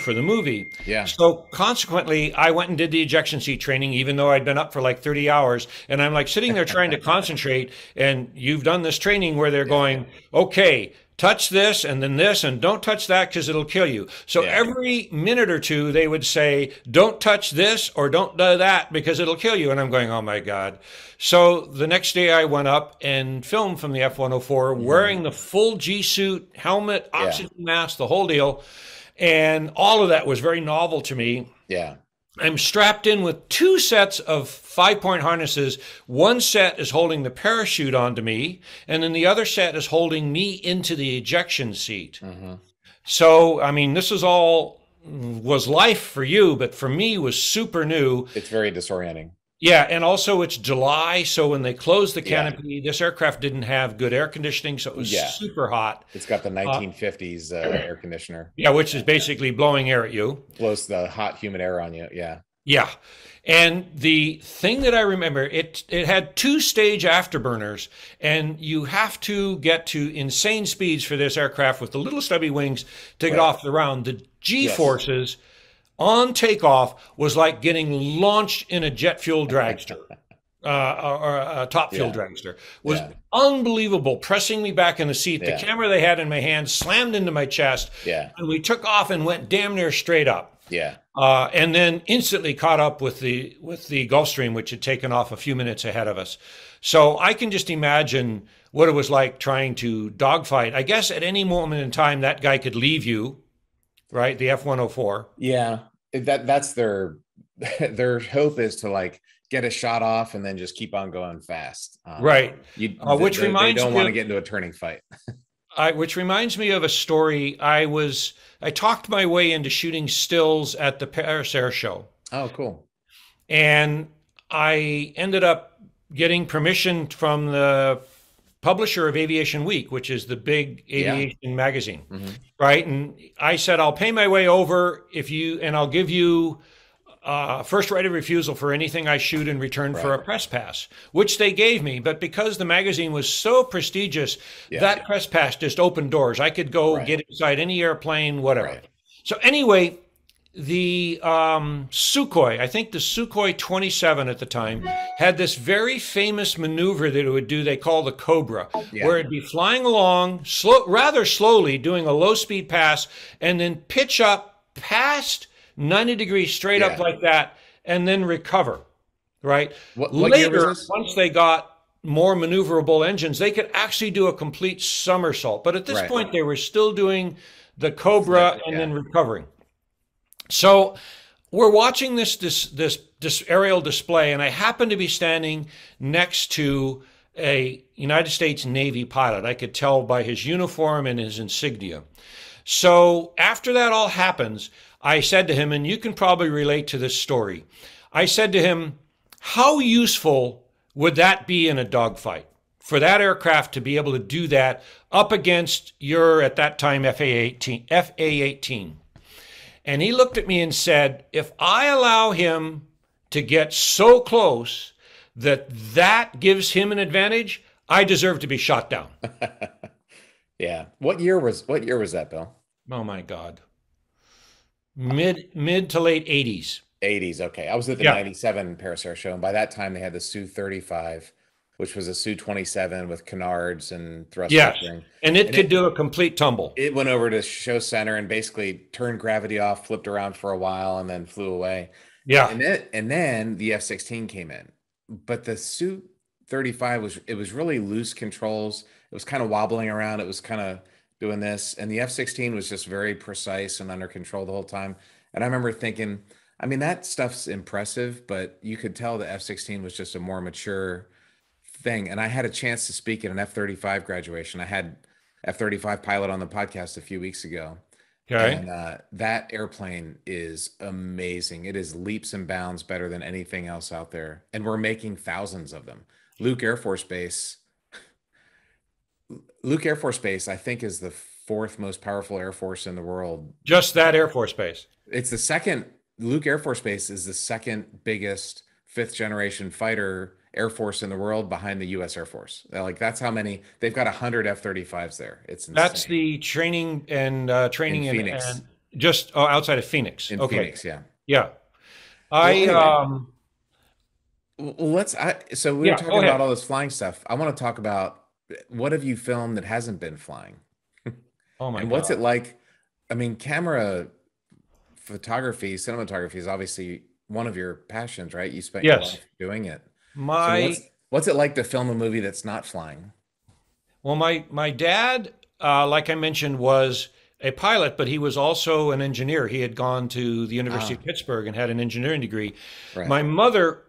for the movie. yeah, So consequently, I went and did the ejection seat training, even though I'd been up for like 30 hours. And I'm like sitting there trying to concentrate. And you've done this training where they're yeah, going, okay, touch this and then this, and don't touch that because it'll kill you. So yeah. every minute or two, they would say, don't touch this or don't do that because it'll kill you. And I'm going, oh my God. So the next day, I went up and filmed from the F-104 Mhm. wearing the full G suit, helmet, Yeah, oxygen mask, the whole deal. And all of that was very novel to me. yeah, I'm strapped in with two sets of 5-point harnesses. One set is holding the parachute onto me, and then the other set is holding me into the ejection seat. hmm So, I mean, this is all was life for you, but for me was super new. It's very disorienting. Yeah, and also it's July, so when they closed the Yeah, canopy, this aircraft didn't have good air conditioning, so it was yeah. super hot. It's got the Uh, 1950s air conditioner. yeah, which is basically blowing air at you. Blows the hot, humid air on you. Yeah. Yeah. And the thing that I remember, it had two-stage afterburners, and you have to get to insane speeds for this aircraft with the little stubby wings to get Right. off the ground. The Yes. G-forces on takeoff was like getting launched in a jet fuel dragster. Or a top fuel Yeah. dragster was Yeah. unbelievable, pressing me back in the seat. The Yeah. camera they had in my hand slammed into my chest, Yeah. and we took off and went damn near straight up. Yeah. And then instantly caught up with the Gulfstream, which had taken off a few minutes ahead of us. So I can just imagine what it was like trying to dogfight. I guess at any moment in time that guy could leave you, right? The F-104. Yeah. That's their their hope is to like get a shot off and then just keep on going fast. Right. Which They reminds don't me want to of, get into a turning fight. which reminds me of a story. I talked my way into shooting stills at the Paris Air Show, Oh, cool. and I ended up getting permission from the publisher of Aviation Week, which is the big Yeah. aviation magazine, Hmm. right? And I said, I'll pay my way over if you, and I'll give you first right of refusal for anything I shoot in return for Right. a press pass, which they gave me. But because the magazine was so prestigious, Yeah. that press pass just opened doors. I could go Right. get inside any airplane, whatever. Right. So anyway, the Sukhoi, I think the Sukhoi 27 at the time, had this very famous maneuver that it would do, they call the Cobra, Yeah. where it'd be flying along rather slowly, doing a low speed pass, and then pitch up past 90 degrees straight up Yeah. like that, and then recover, right? What year was Later, this? once they got more maneuverable engines, they could actually do a complete somersault. But at this Right. point, they were still doing the Cobra and Yeah. then recovering. So we're watching this aerial display, and I happen to be standing next to a United States Navy pilot. I could tell by his uniform and his insignia. So after that all happens, I said to him, and you can probably relate to this story. I said to him, how useful would that be in a dogfight for that aircraft to be able to do that up against your, at that time, FA-18? And he looked at me and said, if I allow him to get so close that that gives him an advantage, I deserve to be shot down. Yeah. What year was that, Bill? Oh my God. Mid to late 80s. 80s. Okay. I was at the Yeah. 97 Paris Air Show, and by that time they had the Su-35, which was a Su-27 with canards and thrust Yes. vectoring. And it And could do a complete tumble. It went over to show center and basically turned gravity off, flipped around for a while, and then flew away. Yeah. And then the F-16 came in. But the Su-35 was really loose controls. It was kind of wobbling around. It was kind of doing this. And the F-16 was just very precise and under control the whole time. And I remember thinking, I mean, that stuff's impressive, but you could tell the F-16 was just a more mature thing. And I had a chance to speak at an F-35 graduation. I had F-35 pilot on the podcast a few weeks ago. Okay. And that airplane is amazing. It is leaps and bounds better than anything else out there. And we're making thousands of them. Luke Air Force Base, I think, is the fourth most powerful Air Force in the world. Just that Air Force Base. It's the second. Luke Air Force Base is the second biggest fifth generation fighter Air Force in the world behind the U.S. Air Force. Like, that's how many they've got. 100 F-35s there. It's insane. That's the training and training In Phoenix. and just outside of Phoenix. In Okay. Phoenix, yeah. Yeah. Anyway. I Well, so we Yeah, were go talking ahead. about all this flying stuff. I want to talk about, what have you filmed that hasn't been flying? oh my And what's God. it like? I mean, camera photography, cinematography is obviously one of your passions, right? You spent your Yes. life doing it. So My what's it like to film a movie that's not flying? Well, my dad, like I mentioned, was a pilot, but he was also an engineer. He had gone to the University of Pittsburgh and had an engineering degree. Right. My mother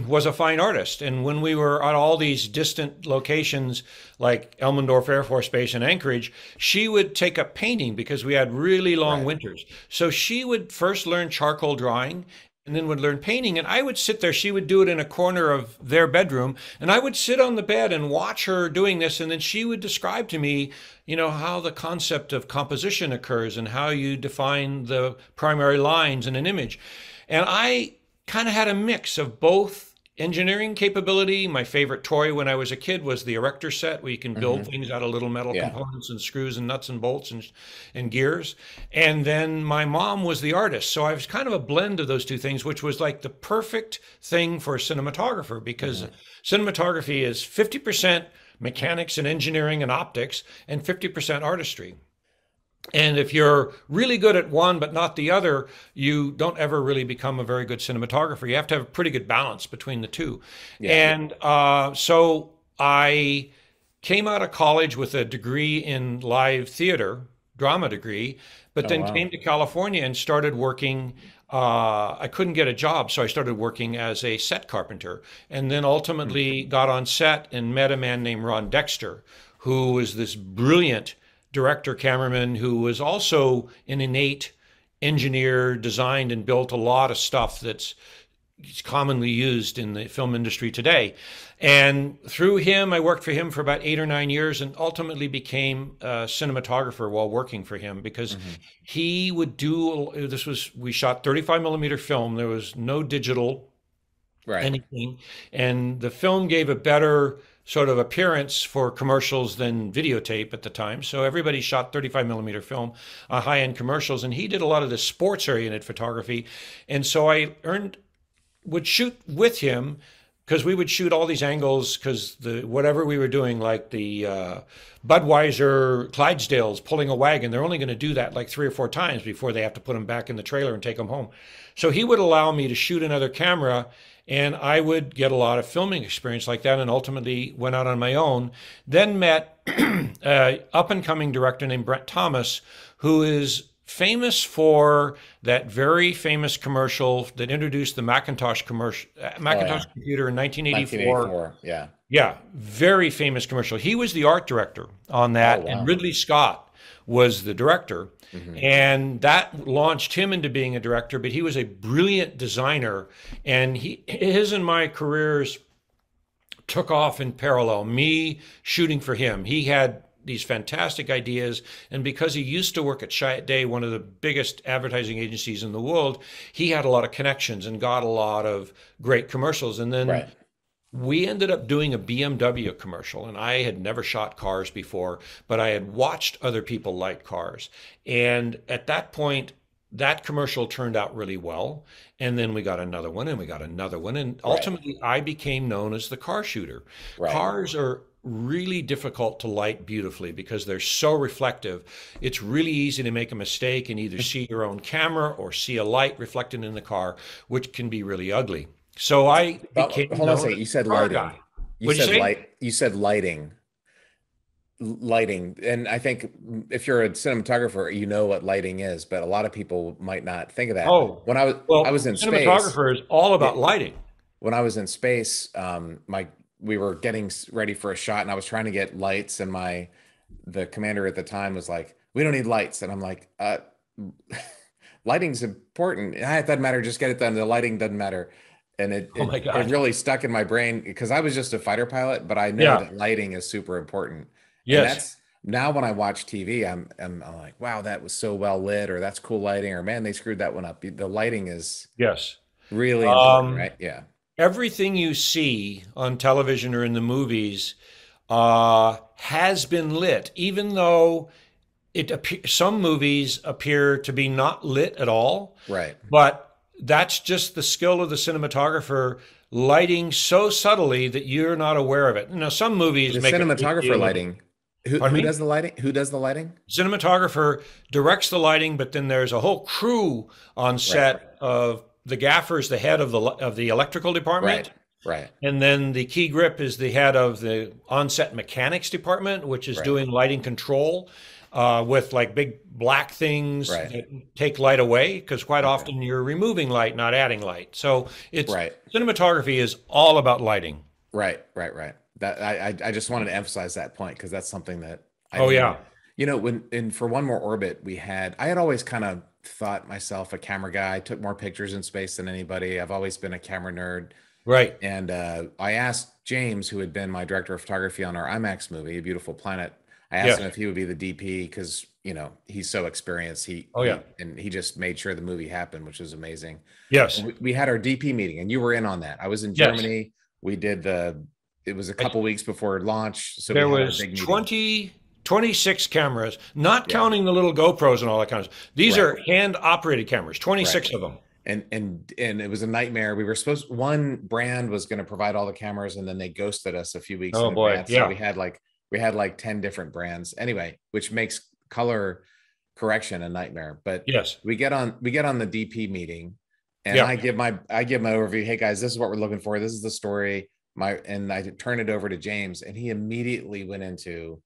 was a fine artist, and when we were at all these distant locations like Elmendorf Air Force Base and Anchorage, she would take up painting because we had really long Right. winters. So she would first learn charcoal drawing and then would learn painting. And I would sit there, she would do it in a corner of their bedroom. And I would sit on the bed and watch her doing this. And then she would describe to me, how the concept of composition occurs and how you define the primary lines in an image. And I kind of had a mix of both engineering capability. My favorite toy when I was a kid was the erector set, where you can build things out of little metal Yeah. components and screws and nuts and bolts and gears. And then my mom was the artist. So I was kind of a blend of those two things, which was like the perfect thing for a cinematographer, because cinematography is 50% mechanics and engineering and optics and 50% artistry. And if you're really good at one but not the other, you don't ever really become a very good cinematographer. You have to have a pretty good balance between the two. Yeah. And so I came out of college with a degree in live theater, drama degree, but then wow. came to California and started working. I couldn't get a job, so I started working as a set carpenter, and then ultimately got on set and met a man named Ron Dexter, who was this brilliant director cameraman who was also an innate engineer, designed and built a lot of stuff that's commonly used in the film industry today. And through him, I worked for him for about 8 or 9 years and ultimately became a cinematographer while working for him because Hmm. he would do this was we shot 35 millimeter film. There was no digital Right. anything. And the film gave a better sort of appearance for commercials than videotape at the time. So everybody shot 35 millimeter film, high-end commercials, and he did a lot of the sports-oriented photography. And so I would shoot with him because we would shoot all these angles because the whatever we were doing, like the Budweiser Clydesdales pulling a wagon, they're only going to do that like 3 or 4 times before they have to put them back in the trailer and take them home. So he would allow me to shoot another camera, and I would get a lot of filming experience like that, and ultimately went out on my own. Then met an up and coming director named Brent Thomas, who is famous for that very famous commercial that introduced the Macintosh commercial, Oh yeah. Macintosh computer in 1984. 1984. Yeah. Yeah, very famous commercial. He was the art director on Oh that, and wow. Ridley Scott was the director. Hmm. And that launched him into being a director, but he was a brilliant designer. And his and my careers took off in parallel, me shooting for him. He had these fantastic ideas. And because he used to work at Chiat Day, one of the biggest advertising agencies in the world, he had a lot of connections and got a lot of great commercials. And then Right. we ended up doing a BMW commercial, and I had never shot cars before, but I had watched other people light cars. And at that point, that commercial turned out really well. And then we got another one, and we got another one. And Right. ultimately, I became known as the car shooter. Right. Cars are really difficult to light beautifully because they're so reflective. It's really easy to make a mistake and either see your own camera or see a light reflected in the car, which can be really ugly. So I Oh, became hold on a known second. as You the said car lighting. guy. What'd you say? You said lighting. Lighting. And I think if you're a cinematographer, you know what lighting is, but a lot of people might not think of that. Oh, I was well, in space. cinematographer is all Yeah, about lighting. when I was in space, we were getting ready for a shot, and I was trying to get lights, and the commander at the time was like, "We don't need lights," and I'm like, "Lighting's important. It doesn't matter. Just get it done. The lighting doesn't matter." And Oh my it God. really stuck in my brain because I was just a fighter pilot, but I know Yeah. that lighting is super important, and Yes. that's now when I watch TV, I'm like, "Wow, that was so well lit," or "That's cool lighting," or "Man, they screwed that one up." The lighting is Yes. really important, Um, right? Yeah. Everything you see on television or in the movies has been lit, even though some movies appear to be not lit at all. Right. But that's just the skill of the cinematographer, lighting so subtly that you're not aware of it. You know, some movies The make a big cinematographer deal of it. lighting. Pardon Who me? does the lighting? Who does the lighting? Cinematographer directs the lighting, but then there's a whole crew on Right. set of the gaffer's the head of the electrical Right. department, Right. and then the key grip is the head of the on-set mechanics department, which is Right. doing lighting control with like big black things Right. that take light away, because quite Okay. often you're removing light, not adding light. So it's Right. cinematography is all about lighting. Right. Right. Right. That I just wanted to emphasize that point because that's something that I Oh didn't, yeah, when in for One More Orbit, I had always kind of thought myself a camera guy. I took more pictures in space than anybody. I've always been a camera nerd. right. And I asked James, who had been my director of photography on our IMAX movie, A Beautiful Planet. I asked him Yes. if he would be the DP because he's so experienced. Oh yeah. He just made sure the movie happened, which was amazing. And Yes. we had our DP meeting, and you were in on that. I was in Yes. Germany. We did the. It was a couple weeks before launch, so we There had our was big meeting. 26 cameras, not Yeah, counting the little GoPros and all that kind of stuff. These right, are hand operated cameras, right. 26 of them. And it was a nightmare. We were supposed one brand was going to provide all the cameras, and then they ghosted us a few weeks in Oh boy. advance. So Yeah. we had like 10 different brands anyway, which makes color correction a nightmare. But Yes. we get on the DP meeting, and Yeah. I give my overview. Hey guys, this is what we're looking for. This is the story. And I turn it over to James, and he immediately went into,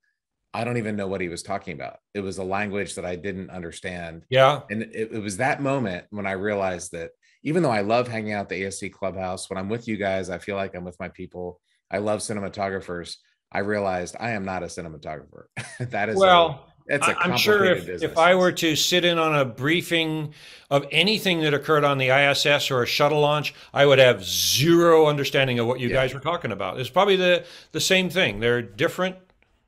I don't even know what he was talking about. It was a language that I didn't understand. Yeah. And it was that moment when I realized that even though I love hanging out at the ASC Clubhouse, when I'm with you guys, I feel like I'm with my people. I love cinematographers. I realized I am not a cinematographer. That is Well, It's a I'm sure complicated if business. I were to sit in on a briefing of anything that occurred on the ISS or a shuttle launch, I would have zero understanding of what you Yeah. guys were talking about. It's probably the same thing. They're different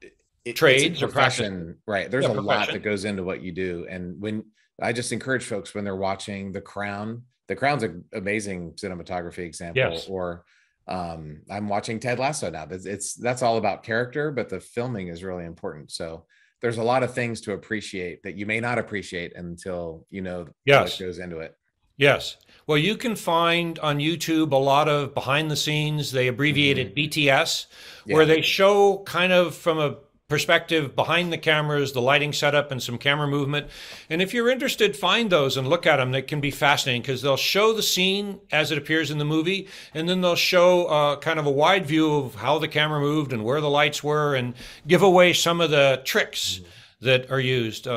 It's a trades or practices. profession, right? There's Yeah, a lot that profession. goes into what you do. And when I just encourage folks when they're watching The Crown's an amazing cinematography example, Yes. or I'm watching Ted Lasso now. That's all about character, but the filming is really important. So there's a lot of things to appreciate that you may not appreciate until you know what Yes. goes into it. Yes. Well, you can find on YouTube a lot of behind the scenes, they abbreviate Hmm. it BTS, where Yeah. they show kind of from a perspective behind the cameras, the lighting setup, and some camera movement. And if you're interested, find those and look at them. They can be fascinating because they'll show the scene as it appears in the movie, and then they'll show kind of a wide view of how the camera moved and where the lights were and give away some of the tricks that are used.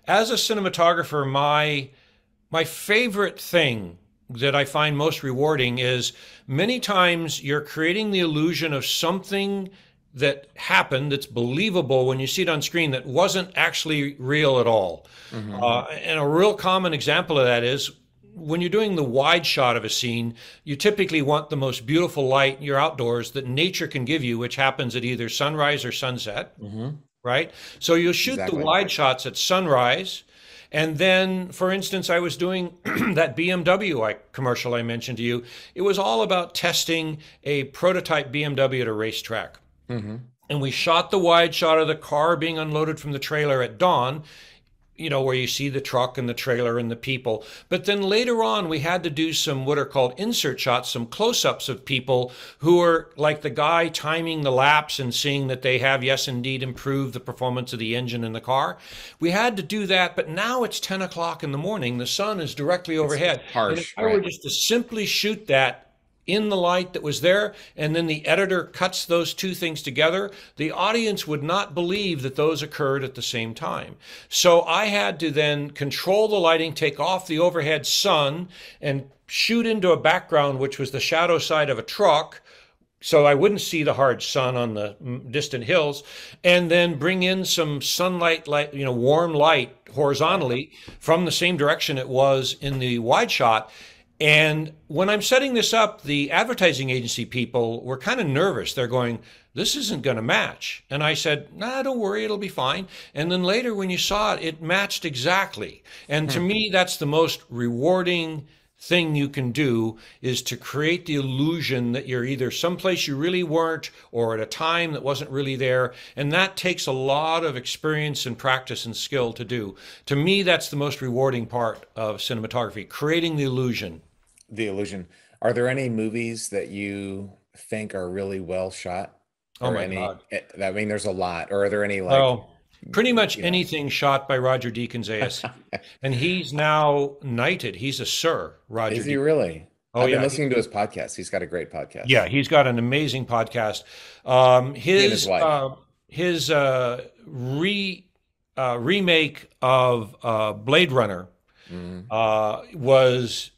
As a cinematographer, my favorite thing that I find most rewarding is many times you're creating the illusion of something that happened that's believable when you see it on screen that wasn't actually real at all. Hmm. And a real common example of that is when you're doing the wide shot of a scene, you typically want the most beautiful light, you're outdoors, that nature can give you, which happens at either sunrise or sunset, Hmm. right? So you'll shoot the Exactly. wide shots at sunrise. And then, for instance, I was doing that BMW commercial I mentioned to you. It was all about testing a prototype BMW at a racetrack. Hmm. And we shot the wide shot of the car being unloaded from the trailer at dawn, where you see the truck and the trailer and the people. But then later on, we had to do some what are called insert shots, some close ups of people who are like the guy timing the laps and seeing that they have, yes, indeed, improved the performance of the engine in the car. We had to do that, but now it's 10 o'clock in the morning. The sun is directly It's overhead. And if harsh, I were right? just to simply shoot that in the light that was there, and then the editor cuts those two things together, the audience would not believe that those occurred at the same time. So I had to then control the lighting, take off the overhead sun, and shoot into a background which was the shadow side of a truck, so I wouldn't see the hard sun on the distant hills, and then bring in some sunlight, light, warm light Right. horizontally from the same direction it was in the wide shot. And when I'm setting this up, the advertising agency people were kind of nervous. They're going, this isn't going to match. And I said, nah, don't worry, it'll be fine. And then later when you saw it, it matched exactly. And to Hmm. me, that's the most rewarding thing you can do, is to create the illusion that you're either someplace you really weren't or at a time that wasn't really there. And that takes a lot of experience and practice and skill to do. To me, that's the most rewarding part of cinematography, creating the illusion. The illusion. Are there any movies that you think are really well shot, Oh or my any? God. I mean, there's a lot. Or are there any like, Well, pretty much you know? anything shot by Roger Deakins ASC. And he's now knighted. He's a Sir Roger Is he Deakins. really? Oh I've been yeah, listening to his podcast. He's got a great podcast. yeah, he's got an amazing podcast. He and his wife. His remake of Blade Runner Mhm. was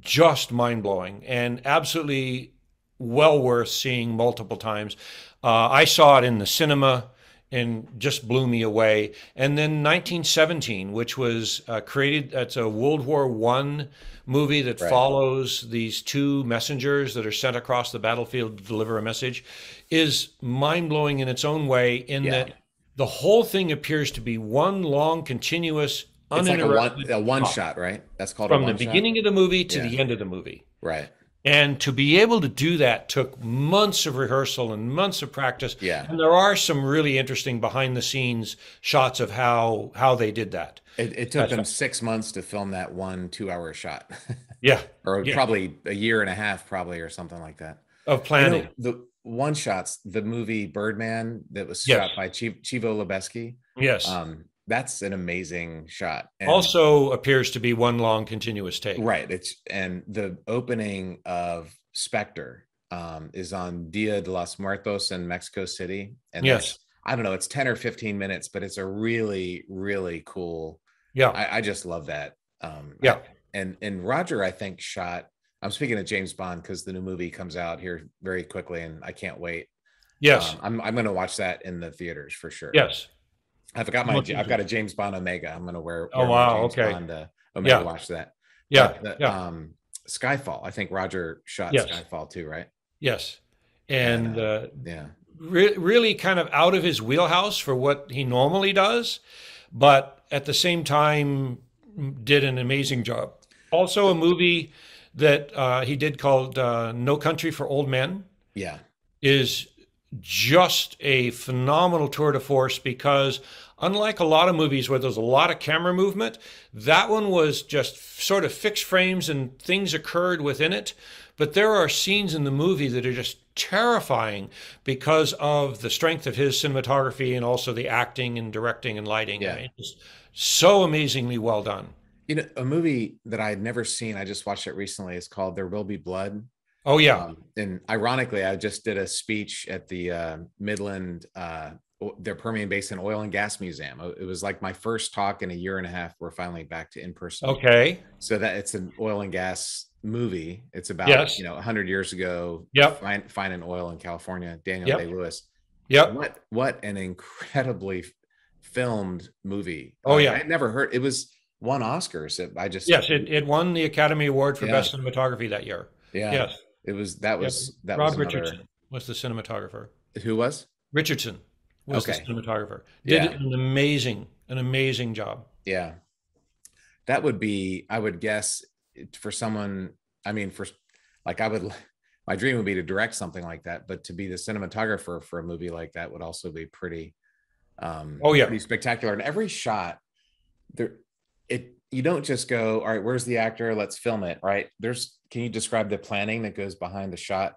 just mind blowing and absolutely well worth seeing multiple times. I saw it in the cinema and just blew me away. And then 1917, which was created, it's a World War One movie that Right. follows these two messengers that are sent across the battlefield to deliver a message, is mind blowing in its own way, in Yeah. that the whole thing appears to be one long, continuous, It's like uninterrupted a one shot shot, right? That's called a from the one shot. beginning of the movie to Yeah. the end of the movie. Right. And to be able to do that took months of rehearsal and months of practice. Yeah. And there are some really interesting behind the scenes shots of how they did that. It took That's them 6 months to film that one 2 hour shot, yeah, or yeah, probably a year and a half, probably, or something like that. of You know, planning. the one shots, the movie Birdman that was Yes, shot by Chivo Lubeski. yes. That's an amazing shot. And Also appears to be one long continuous take. right, and the opening of Spectre is on Dia de los Muertos in Mexico City. And Yes, that's, I don't know, it's 10 or 15 minutes, but it's a really, really cool. yeah, I just love that. yeah, And Roger, I think, shot. I'm speaking of James Bond because the new movie comes out here very quickly, and I can't wait. yes, I'm going to watch that in the theaters for sure. yes. I've got a James Bond Omega. I'm gonna Oh wear my wow, James okay. Bond Omega Yeah, watch that. yeah, But the yeah. Skyfall, I think Roger shot Yes, Skyfall too, right? yes. And And yeah, really kind of out of his wheelhouse for what he normally does, but at the same time did an amazing job. Also, a movie that he did called No Country for Old Men yeah, is just a phenomenal tour de force because unlike a lot of movies where there's a lot of camera movement, that one was just sort of fixed frames and things occurred within it. But there are scenes in the movie that are just terrifying because of the strength of his cinematography and also the acting and directing and lighting. I yeah. mean, it's so amazingly well done. You know, a movie that I had never seen, I just watched it recently, is called There Will Be Blood. Oh yeah. And ironically, I just did a speech at the Midland, their Permian Basin Oil and Gas Museum. It was like my first talk in a year and a half. We're finally back to in person. Okay. So that it's an oil and gas movie. It's about, Yes. 100 years ago, Yep. finding oil in California. Daniel Yep. Day-Lewis. Yep. What an incredibly filmed movie. Oh I yeah. had never heard it was won Oscars. I just Yes, it won the Academy Award for yeah Best Cinematography that year. yeah Yes. it was Yep. that was Rob another. Richardson was the cinematographer. Who was? Richardson was the Okay. cinematographer. Did Yeah. an amazing job. Yeah. That would be, I would guess, for someone, I mean, for like, my dream would be to direct something like that, but to be the cinematographer for a movie like that would also be Oh yeah. pretty spectacular. And every shot there, you don't just go, all right, where's the actor? Let's film it. Right. Can you describe the planning that goes behind the shot?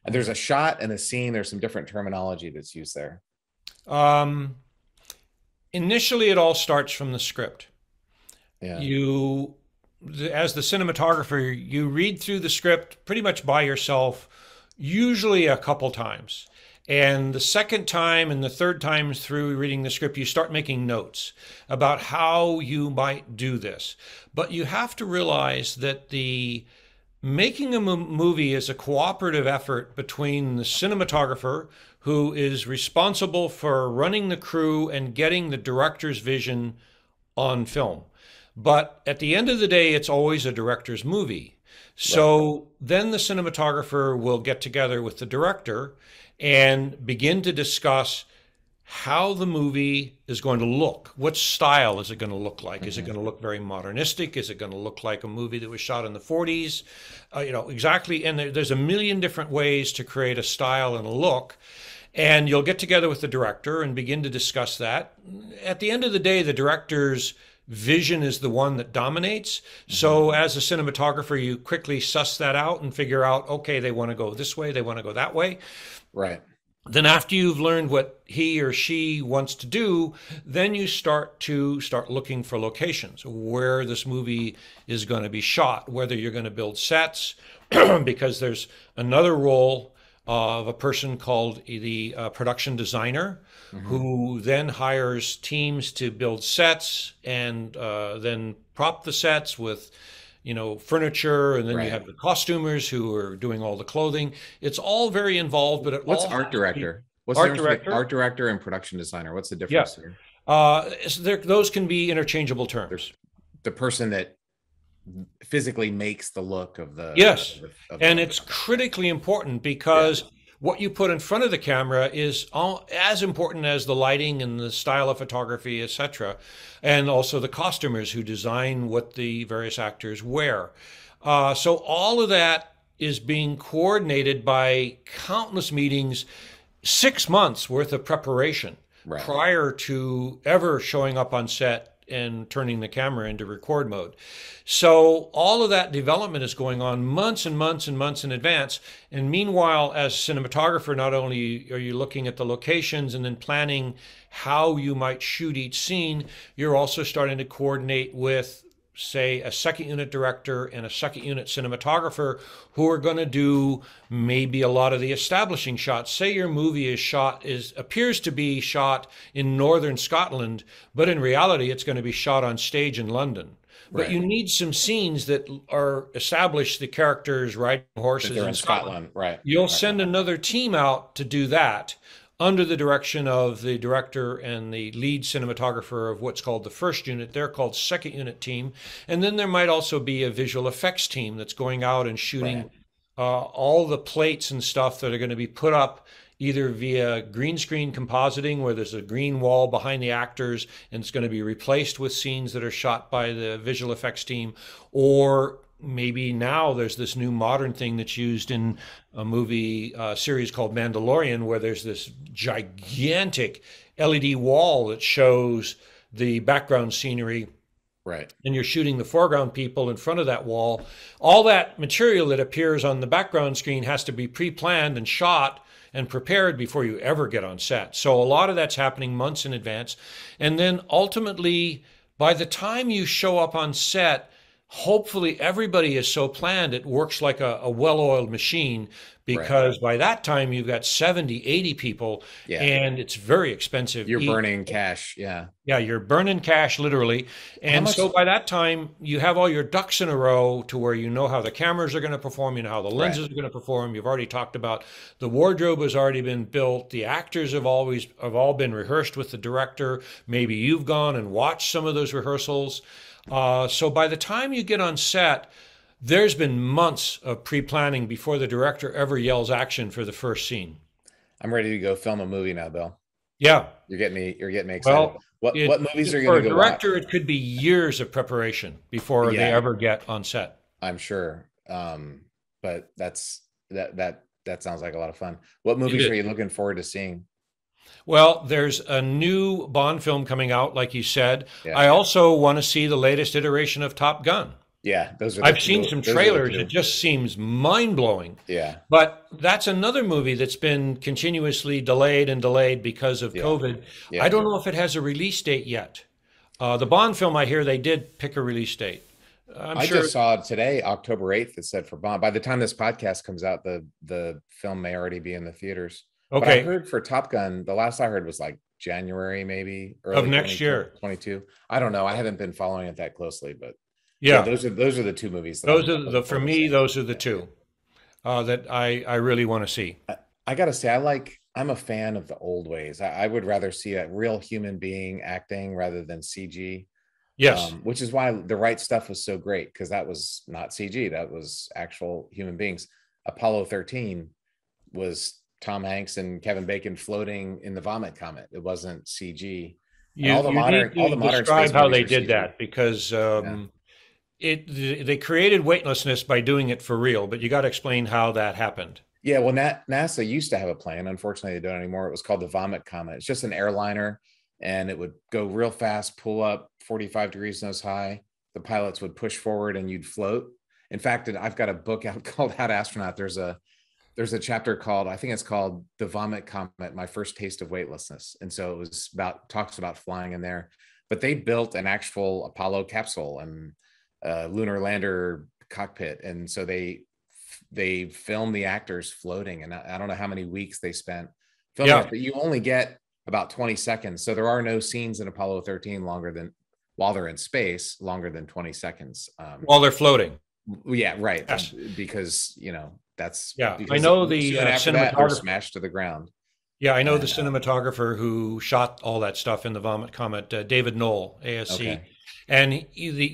And there's a shot and a scene. There's some different terminology that's used there. Um, Initially, it all starts from the script. Yeah. You, as the cinematographer, you read through the script pretty much by yourself, usually a couple times. And the second time and the third time through reading the script, you start making notes about how you might do this. But you have to realize that the making a movie is a cooperative effort between the cinematographer, who is responsible for running the crew and getting the director's vision on film. But at the end of the day, it's always a director's movie. Right. So then the cinematographer will get together with the director and begin to discuss how the movie is going to look. What style is it going to look like? Is it going to look very modernistic? Is it going to look like a movie that was shot in the 40s? Exactly. And there's a million different ways to create a style and a look. And you'll get together with the director and begin to discuss that. At the end of the day, the director's vision is the one that dominates. So as a cinematographer, you quickly suss that out and figure out, okay, they want to go this way, they want to go that way. Right. Then after you've learned what he or she wants to do, then you start looking for locations where this movie is going to be shot, whether you're going to build sets, because there's another role of a person called the production designer, who then hires teams to build sets and then prop the sets with furniture, and then you Right. have the costumers who are doing all the clothing. It's all very involved, but What's all art director? What's the art difference between director. art director and production designer? What's the Yeah, difference here? those can be interchangeable There's terms. the person that physically makes the look of the Yes, and it's okay. critically important Yeah. because what you put in front of the camera is as important as the lighting and the style of photography, etc., and also the costumers who design what the various actors wear. So all of that is being coordinated by countless meetings, 6 months worth of preparation Right. prior to ever showing up on set and turning the camera into record mode. So all of that development is going on months and months and months in advance. And meanwhile, as cinematographer, not only are you looking at the locations and then planning how you might shoot each scene, you're also starting to coordinate with, say, a second unit director and a second unit cinematographer who are going to do maybe a lot of the establishing shots. Say your movie appears to be shot in northern Scotland, but in reality it's going to be shot on stage in London. But Right. you need some scenes that are establish the characters riding That horses they're in in Scotland. Scotland. Right. You'll Right. send another team out to do that under the direction of the director and the lead cinematographer of what's called the first unit. They're called second unit team. And then there might also be a visual effects team that's going out and shooting Right. all the plates and stuff that are going to be put up either via green screen compositing, where there's a green wall behind the actors and it's going to be replaced with scenes that are shot by the visual effects team, or maybe now there's this new modern thing that's used in a movie series called Mandalorian, where there's this gigantic LED wall that shows the background scenery, Right. and you're shooting the foreground people in front of that wall. All that material that appears on the background screen has to be pre-planned and shot and prepared before you ever get on set. So a lot of that's happening months in advance. And then ultimately, by the time you show up on set, hopefully everybody is so planned it works like a well-oiled machine, Right. because by that time you've got 70, 80 people, Yeah. and it's very expensive. You're burning cash. Yeah. Yeah, you're burning cash literally. How And much? so by that time, you have all your ducks in a row to where you know how the cameras are going to perform, you know how the Right. lenses are going to perform. You've already talked about the wardrobe has already been built. The actors have all been rehearsed with the director. Maybe you've gone and watched some of those rehearsals. So by the time you get on set, there's been months of pre-planning before the director ever yells action for the first scene. I'm ready to go film a movie now, Bill. Yeah. You're getting me excited. Well, What movies are you for going a to go watch? director, it could be years of preparation before they Yeah, ever get on set. I'm sure. But that sounds like a lot of fun. What It movies is. are you looking forward to seeing? Well, there's a new Bond film coming out, like you said. Yeah. I also want to see the latest iteration of Top Gun. Yeah, I've seen some those are the trailers. It two. just seems mind-blowing. Yeah. But that's another movie that's been continuously delayed and delayed because of Yeah. COVID. I Yeah. don't know if it has a release date yet. The Bond film, I hear they did pick a release date. I'm I sure. just saw today, October 8th, it said for Bond. By the time this podcast comes out, the film may already be in the theaters. But I Okay, heard for Top Gun, the last I heard was like January, maybe of early next year. 2022. I don't know. I haven't been following it that closely, but yeah, Yeah, those are the two movies that those I'm are looking for forward to me. seeing. Those are the Yeah, yeah. two that I really want to see. I gotta say, I'm a fan of the old ways. I would rather see a real human being acting rather than CG. Yes. Which is why The Right Stuff was so great, because that was not CG, that was actual human beings. Apollo 13 was Tom Hanks and Kevin Bacon floating in the vomit comet. It wasn't CG. And You need all to the modern describe space how movies they are did CG. that, because Yeah. they created weightlessness by doing it for real. But you got to explain how that happened. Yeah, well, NASA used to have a plane. Unfortunately, they don't anymore. It was called the Vomit Comet. It's just an airliner, and it would go real fast, pull up 45 degrees nose high. The pilots would push forward, and you'd float. In fact, I've got a book out called How to Astronaut. There's a chapter called, I think it's called The Vomit Comet, My First Taste of Weightlessness. And so it was talks about flying in there. But they built an actual Apollo capsule and lunar lander cockpit. And so they filmed the actors floating. And I don't know how many weeks they spent filming Yeah. it, but you only get about 20 seconds. So there are no scenes in Apollo 13 longer than, while they're in space, longer than 20 seconds. While they're floating. Yeah, right. Yes. Because, that's Yeah. I because know the soon after that, they're cinematographer. smashed to the ground. Yeah, I know the And cinematographer who shot all that stuff in the Vomit Comet, David Knoll, ASC. okay. And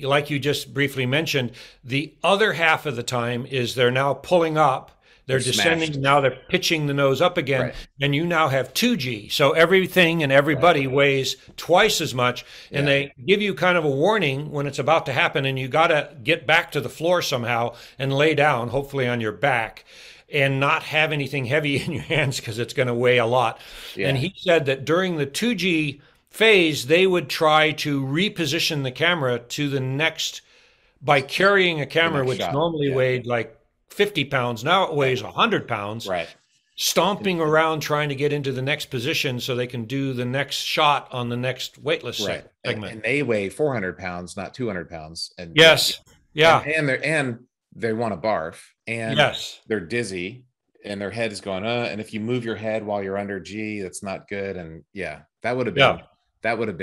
like you just briefly mentioned, the other half of the time is they're now pulling up, they're They're descending, smashed. now they're pitching the nose up again, Right. and you now have 2G. So everything and everybody weighs twice as much, and Yeah. they give you kind of a warning when it's about to happen, and you got to get back to the floor somehow and lay down, hopefully on your back, and not have anything heavy in your hands because it's going to weigh a lot. And Yeah. he said that during the 2G phase, they would try to reposition the camera to the next by carrying a The camera, next which shot. normally Yeah. weighed like 50 pounds. Now it weighs 100 pounds, Right. stomping around trying to get into the next position so they can do the next shot on the next weightless Right. segment. And they weigh 400 pounds, not 200 pounds. And Yes. Yeah. and they want to barf, and Yes. they're dizzy, and their head is going, and if you move your head while you're under G, that's not good. And yeah, Yeah. I would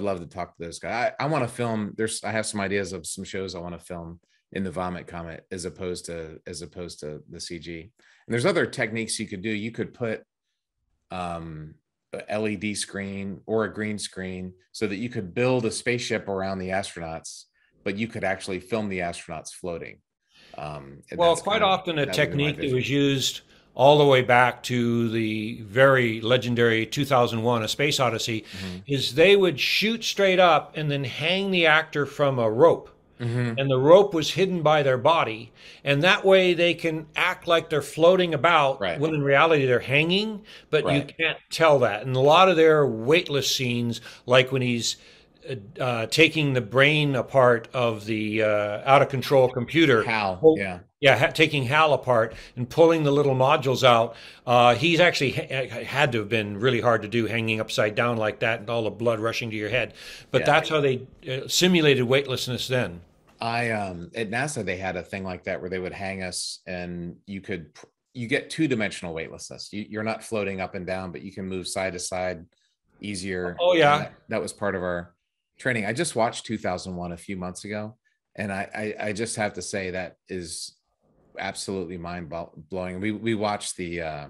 love to talk to those guys. I want to film. I have some ideas of some shows I want to film in the Vomit Comet as opposed to the CG. And there's other techniques you could do. You could put um, a LED screen or a green screen so that you could build a spaceship around the astronauts, but you could actually film the astronauts floating. And Well, that's quite kind of, often a that would be my technique that vision. was used all the way back to the very legendary 2001 A Space Odyssey Hmm. is they would shoot straight up and then hang the actor from a rope. Hmm. And the rope was hidden by their body. And that way they can act like they're floating about Right. when in reality they're hanging, but you Right. can't tell that. And a lot of their weightless scenes, like when he's taking the brain apart of the out of control computer. How? Pull, Yeah. yeah, taking Hal apart and pulling the little modules out. He's actually had to have been really hard to do, hanging upside down like that and all the blood rushing to your head. But Yeah. that's how they simulated weightlessness then. I at NASA they had a thing like that where they would hang us and you get two-dimensional weightlessness. You're not floating up and down, but you can move side to side easier. Oh And yeah, that was part of our training. I just watched 2001 a few months ago, and I just have to say that is absolutely mind blowing. We watched the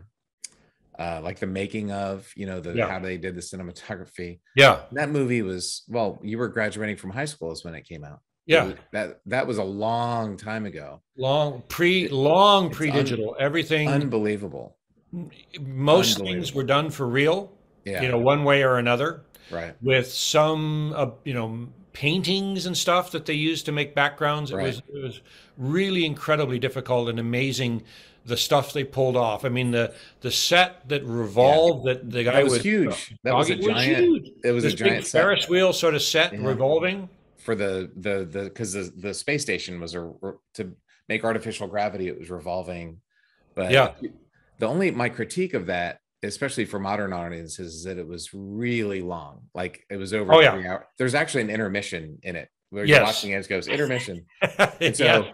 like the making of, the yeah, how they did the cinematography. yeah, That movie was, well, you were graduating from high school is when it came out. It yeah. was that was a long time ago. It, Long it's pre-digital. Everything, unbelievable. most things were Unbelievable. done for real, Yeah. one way or another. Right. With some paintings and stuff that they used to make backgrounds. Right. It was really incredibly difficult and amazing the stuff they pulled off. I mean the set that Yeah. revolved that the That guy was with huge. That was a doggy was giant, huge. it was a This big giant set. Ferris wheel sort of set Yeah. revolving. For the because the space station was to make artificial gravity, it was revolving. But Yeah. the only my critique of that, especially for modern audiences, is that it was really long. Like it was over Oh yeah. 3 hours. There's actually an intermission in it where you're Yes. watching it, it goes intermission. And Yeah. so,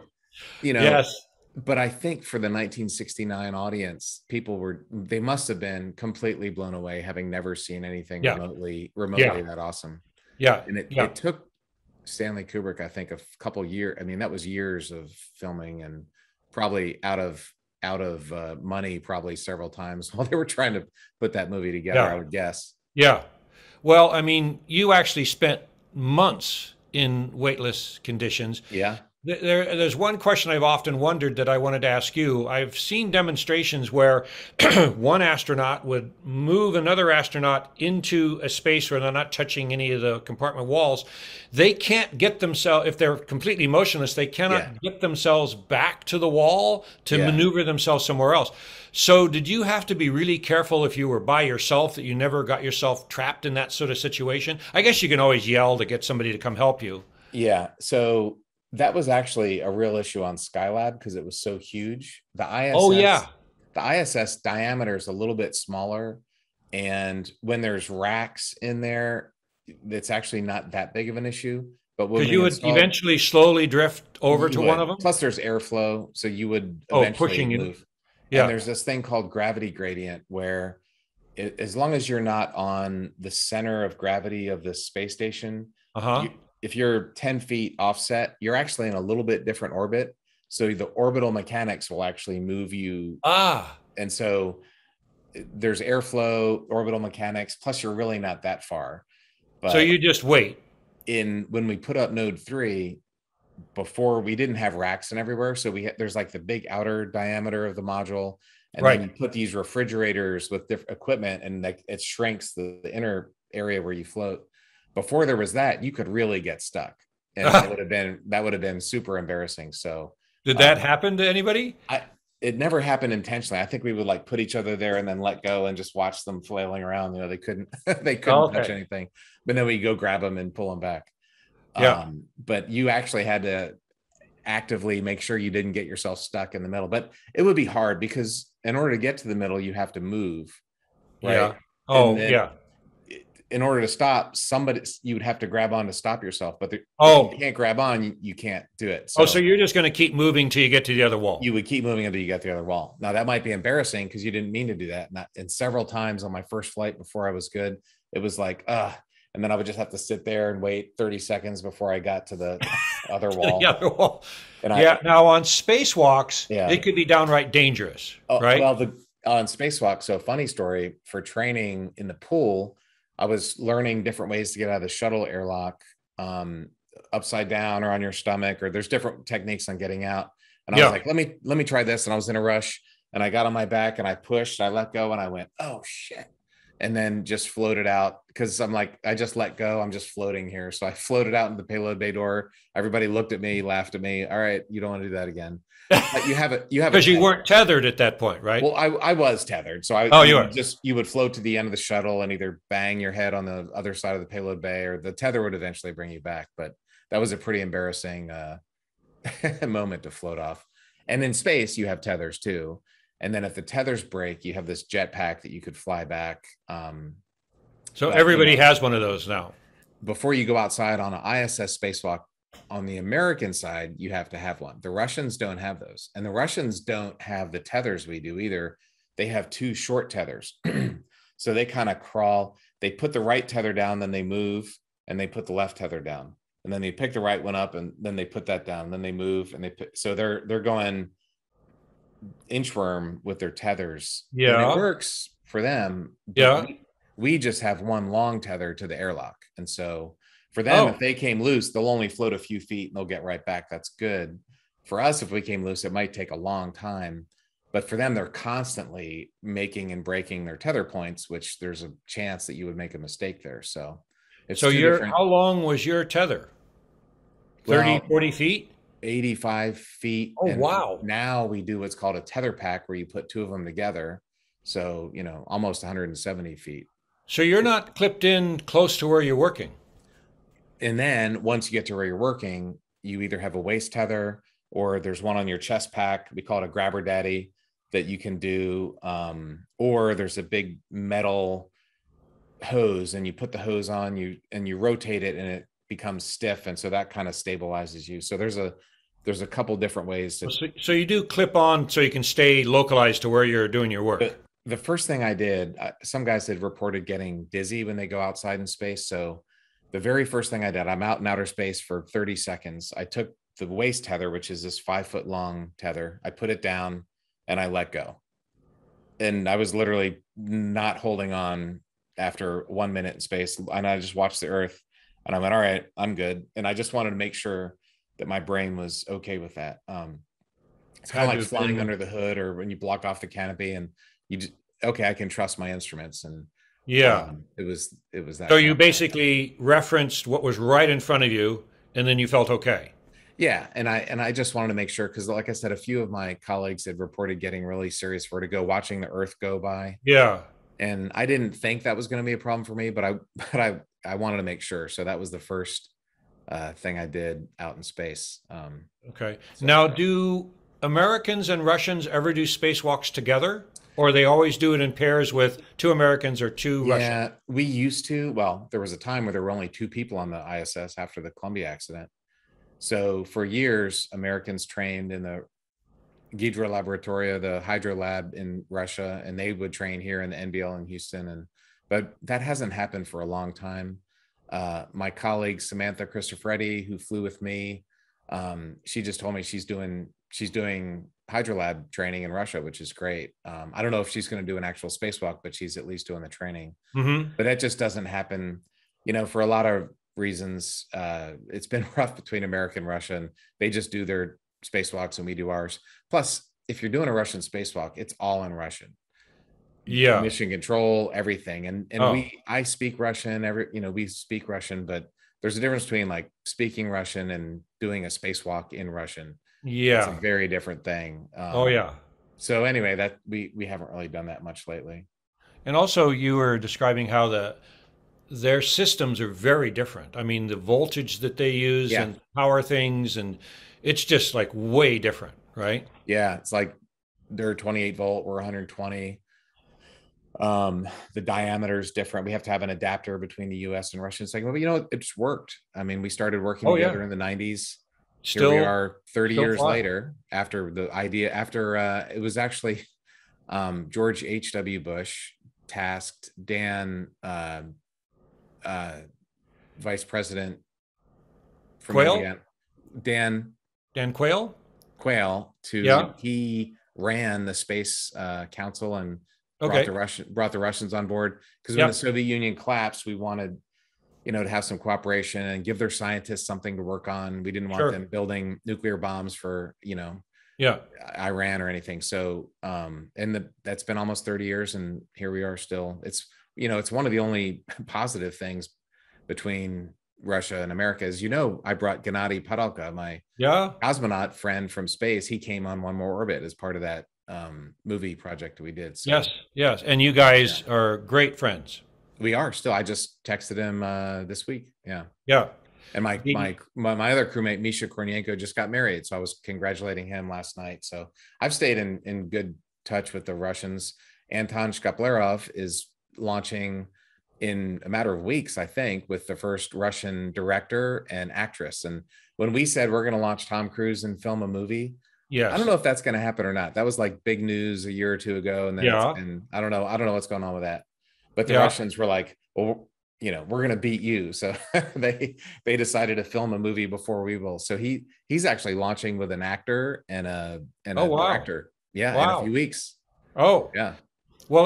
you know, Yes. but I think for the 1969 audience, they must have been completely blown away, having never seen anything Yeah. remotely Yeah. that awesome. Yeah. And it, Yeah. it took Stanley Kubrick, I think, a couple years. I mean, that was years of filming and probably out of money, probably several times while they were trying to put that movie together, I Yeah. would guess. Yeah. Well, I mean, you actually spent months in weightless conditions. Yeah. There's one question I've often wondered that I wanted to ask you. I've seen demonstrations where one astronaut would move another astronaut into a space where they're not touching any of the compartment walls. They can't get themselves, if they're completely motionless, they Yeah. cannot get themselves back to the wall to Yeah. maneuver themselves somewhere else. So, did you have to be really careful if you were by yourself that you never got yourself trapped in that sort of situation? I guess you can always yell to get somebody to come help you. Yeah. So that was actually a real issue on Skylab because it was so huge. Oh, yeah. The ISS diameter is a little bit smaller. And when there's racks in there, it's actually not that big of an issue. But when Because we you would installed, eventually slowly drift over you to one of would. them? Plus, there's airflow, so you would Oh, eventually pushing you. move. And Yeah. there's this thing called gravity gradient where as long as you're not on the center of gravity of the space station, Uh-huh. if you're 10 feet offset, you're actually in a little bit different orbit. So the orbital mechanics will actually move you. Ah. And so there's airflow, orbital mechanics, plus you're really not that far. So But you just wait. when we put up node 3, before we didn't have racks and everywhere, so there's like the big outer diameter of the module, and then Right. you put these refrigerators with different equipment, and like it shrinks the inner area where you float. Before there was that, you could really get stuck, and that would have been super embarrassing. So Did that um, happen to anybody? it never happened intentionally. I think we would like put each other there and then let go and just watch them flailing around. They couldn't they couldn't touch Okay. anything, but then we go grab them and pull them back. Yeah. But you actually had to actively make sure you didn't get yourself stuck in the middle. But it would be hard because in order to get to the middle, you have to move, right? Yeah. Oh, And then yeah. in order to stop, you would have to grab on to stop yourself. But if Oh. you can't grab on, you can't do it. Oh, so you're just going to keep moving till you get to the other wall. You would keep moving until you got to the other wall. Now that might be embarrassing because you didn't mean to do that. And several times on my first flight before I was good, it was like, and then I would just have to sit there and wait 30 seconds before I got to the other wall. The other wall. And Yeah. Now on spacewalks, Yeah. it could be downright dangerous, right? Well, On spacewalk. So funny story, for training in the pool, I was learning different ways to get out of the shuttle airlock, um, upside down or on your stomach, or there's different techniques on getting out. And I was Yeah. like, let me try this. And I was in a rush and I got on my back and I pushed, I let go and I went, oh shit. And then just floated out because I'm like, I just let go. I'm just floating here. So I floated out into the payload bay door. Everybody looked at me, laughed at me. All right, you don't want to do that again. But you have a Because you tether. weren't tethered at that point, right? Well, I was tethered, so Oh, you you would were. just you would float to the end of the shuttle and either bang your head on the other side of the payload bay, or the tether would eventually bring you back. But that was a pretty embarrassing moment to float off. And in space, you have tethers too. And then if the tethers break, you have this jetpack that you could fly back. So But everybody has one of those now. before you go outside on an ISS spacewalk, on the American side, you have to have one. The Russians don't have those. And the Russians don't have the tethers we do either. They have two short tethers. So they kind of crawl. They put the right tether down, then they move, and they put the left tether down. And then they pick the right one up, and then they put that down. Then they move, and so they're going inchworm with their tethers. And it Yeah. works for them, but Yeah. we just have one long tether to the airlock. And so for them, if Oh, they came loose, they'll only float a few feet and they'll get right back. That's good. For us, if we came loose, it might take a long time. But for them, they're constantly making and breaking their tether points, which there's a chance that you would make a mistake there. So it's so two different, how long was your tether? 30, well, 40 feet? 85 feet. Oh, And then wow. now we do what's called a tether pack where you put two of them together. So, almost 170 feet. So you're not clipped in close to where you're working. And then once you get to where you're working, you either have a waist tether or there's one on your chest pack. We call it a grabber daddy that you can do. Or there's a big metal hose and you put the hose on you rotate it and it becomes stiff. And so that kind of stabilizes you. So there's a couple different ways to. So you do clip on so you can stay localized to where you're doing your work. The first thing I did, some guys had reported getting dizzy when they go outside in space. So the very first thing I did, I'm out in outer space for 30 seconds. I took the waist tether, which is this 5 foot long tether. I put it down and I let go. And I was literally not holding on after 1 minute in space. And I just watched the Earth and I went, all right, I'm good. And I just wanted to make sure that my brain was okay with that. It's kind Had of to like have flying been. under the hood or when you block off the canopy and you just, okay, I can trust my instruments. And Yeah. it was that So kind you of thing. basically referenced what was right in front of you, and then you felt okay. Yeah, and I just wanted to make sure because, like I said, a few of my colleagues had reported getting really serious vertigo watching the Earth go by, Yeah. and I didn't think that was going to be a problem for me, but I wanted to make sure. So that was the first thing I did out in space. Okay. So Now, do Americans and Russians ever do spacewalks together, or they always do it in pairs with two Americans or two Russians? yeah, we used to. Well, there was a time where there were only two people on the ISS after the Columbia accident. So for years, Americans trained in the Gidra Laboratoria, the Hydro Lab in Russia, and they would train here in the NBL in Houston. But that hasn't happened for a long time. My colleague Samantha Christopheretti, who flew with me, she just told me she's doing Hydro Lab training in Russia, which is great. I don't know if she's going to do an actual spacewalk, but she's at least doing the training. Hmm. But that just doesn't happen, for a lot of reasons. It's been rough between America and Russia, and they just do their spacewalks and we do ours. Plus, if you're doing a Russian spacewalk, it's all in Russian. Yeah. Mission control, everything. And Oh, I speak Russian, we speak Russian, but there's a difference between like speaking Russian and doing a spacewalk in Russian. It's a yeah. very different thing. Oh, yeah. So anyway, that we haven't really done that much lately. And also, you were describing how their systems are very different. I mean, the voltage that they use Yeah. and power things, and it's just like way different, right? Yeah. It's like they're 28 volt, we're 120. The diameter is different. We have to have an adapter between the US and Russian segment, but it just worked. I mean, we started working Oh, yeah. together in the 90s. Here we Still, are 30 still years flying. later after it was actually George H.W. Bush tasked Dan, uh, vice president from Quail? Indiana, Dan Dan Quail? Quayle, to Yeah. he ran the space council and Okay. brought the Russians on board, because when the Yep. Soviet Union collapsed, we wanted, to have some cooperation and give their scientists something to work on. We didn't want Sure. them building nuclear bombs for, Yeah. Iran or anything. So, that's been almost 30 years, and here we are still. It's one of the only positive things between Russia and America is, I brought Gennady Padalka, my Yeah. cosmonaut friend from space. He came on one more orbit as part of that movie project we did. Yes. So Yes. And you yeah, guys are great friends. we are still. I just texted him this week. Yeah. Yeah. And my The- my my other crewmate Misha Kornienko just got married, so I was congratulating him last night. So I've stayed in good touch with the Russians. Anton Shkaplerov is launching in a matter of weeks, I think, with the first Russian director and actress. And when we said we're going to launch Tom Cruise and film a movie, I don't yes. know if that's going to happen or not. That was like big news a year or two ago, and then it's Yeah. been, I don't know what's going on with that. But the Yeah. Russians were like, well, we're going to beat you. So they decided to film a movie before we will. So he's actually launching with an actor and Oh, a wow. director. Yeah, in a few Wow. weeks. Oh, Yeah. well,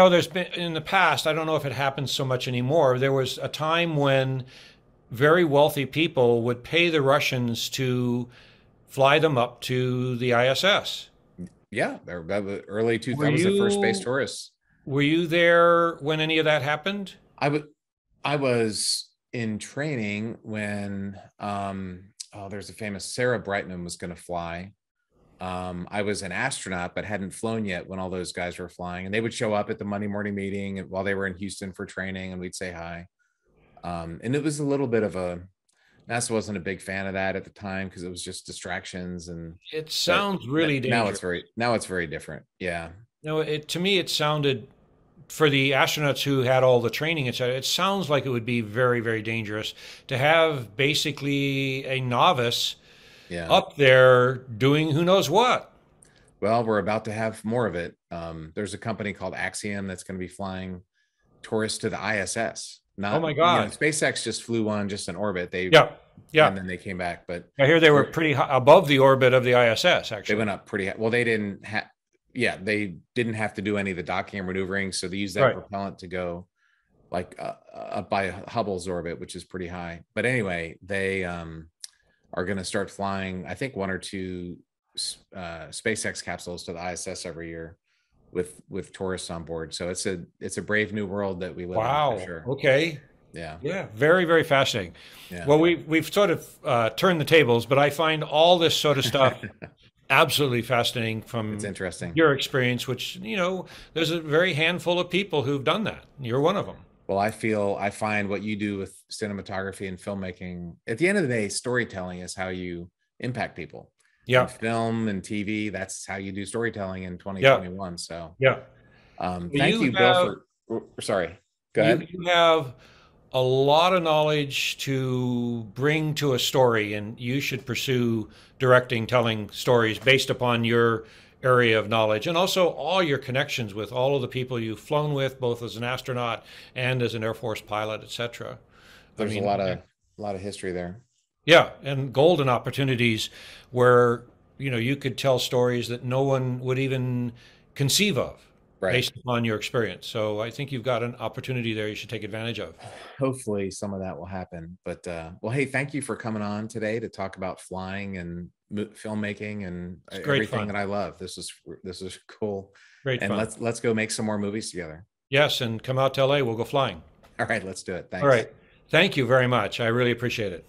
there's been in the past, I don't know if it happens so much anymore. There was a time when very wealthy people would pay the Russians to fly them up to the ISS. Yeah, early two. Were That was the first space you tourists. were you there when any of that happened? I would I was in training when there's a famous Sarah Brightman was going to fly. I was an astronaut but hadn't flown yet when all those guys were flying, and they would show up at the Monday morning meeting while they were in Houston for training, and we'd say hi. And it was a little bit of a NASA wasn't a big fan of that at the time because it was just distractions. And It but sounds really dangerous. now it's very different. Yeah. No, to me it sounded for the astronauts who had all the training, etc. It sounds like it would be very, very dangerous to have basically a novice Yeah. up there doing who knows what. Well, we're about to have more of it. There's a company called Axiom that's going to be flying tourists to the ISS. Oh Not, my God. SpaceX just flew one just in orbit. Yeah. Yeah. And then they came back, but I hear they were pretty high, above the orbit of the ISS, they actually. went up pretty high. Well, they didn't have to do any of the docking and maneuvering. So they used that Right. propellant to go like up by Hubble's orbit, which is pretty high. But anyway, they are going to start flying, I think, one or two SpaceX capsules to the ISS every year with tourists on board. So it's a brave new world that we live in, for Wow. sure. Okay. Yeah. Yeah. Very, very fascinating. Yeah. Well, we've sort of turned the tables, but I find all this sort of stuff absolutely fascinating from It's interesting. your experience, which, there's a very handful of people who've done that. You're one of them. Well, I find what you do with cinematography and filmmaking, at the end of the day, storytelling is how you impact people. Yeah. And film and TV, that's how you do storytelling in Yeah. 2021. So Yeah. thank you, Bill, sorry. Go ahead. You have a lot of knowledge to bring to a story, and you should pursue directing, telling stories based upon your area of knowledge, and also all your connections with all of the people you've flown with, both as an astronaut and as an Air Force pilot, etc. There's a lot of history there. Yeah, and golden opportunities where you could tell stories that no one would even conceive of Right. based upon your experience. So I think you've got an opportunity there you should take advantage of. Hopefully some of that will happen. But well, hey, thank you for coming on today to talk about flying and filmmaking and everything fun. that I love. This is cool. Great And fun. let's go make some more movies together. Yes, and come out to LA, we'll go flying. All right, let's do it. Thanks. All right. Thank you very much. I really appreciate it.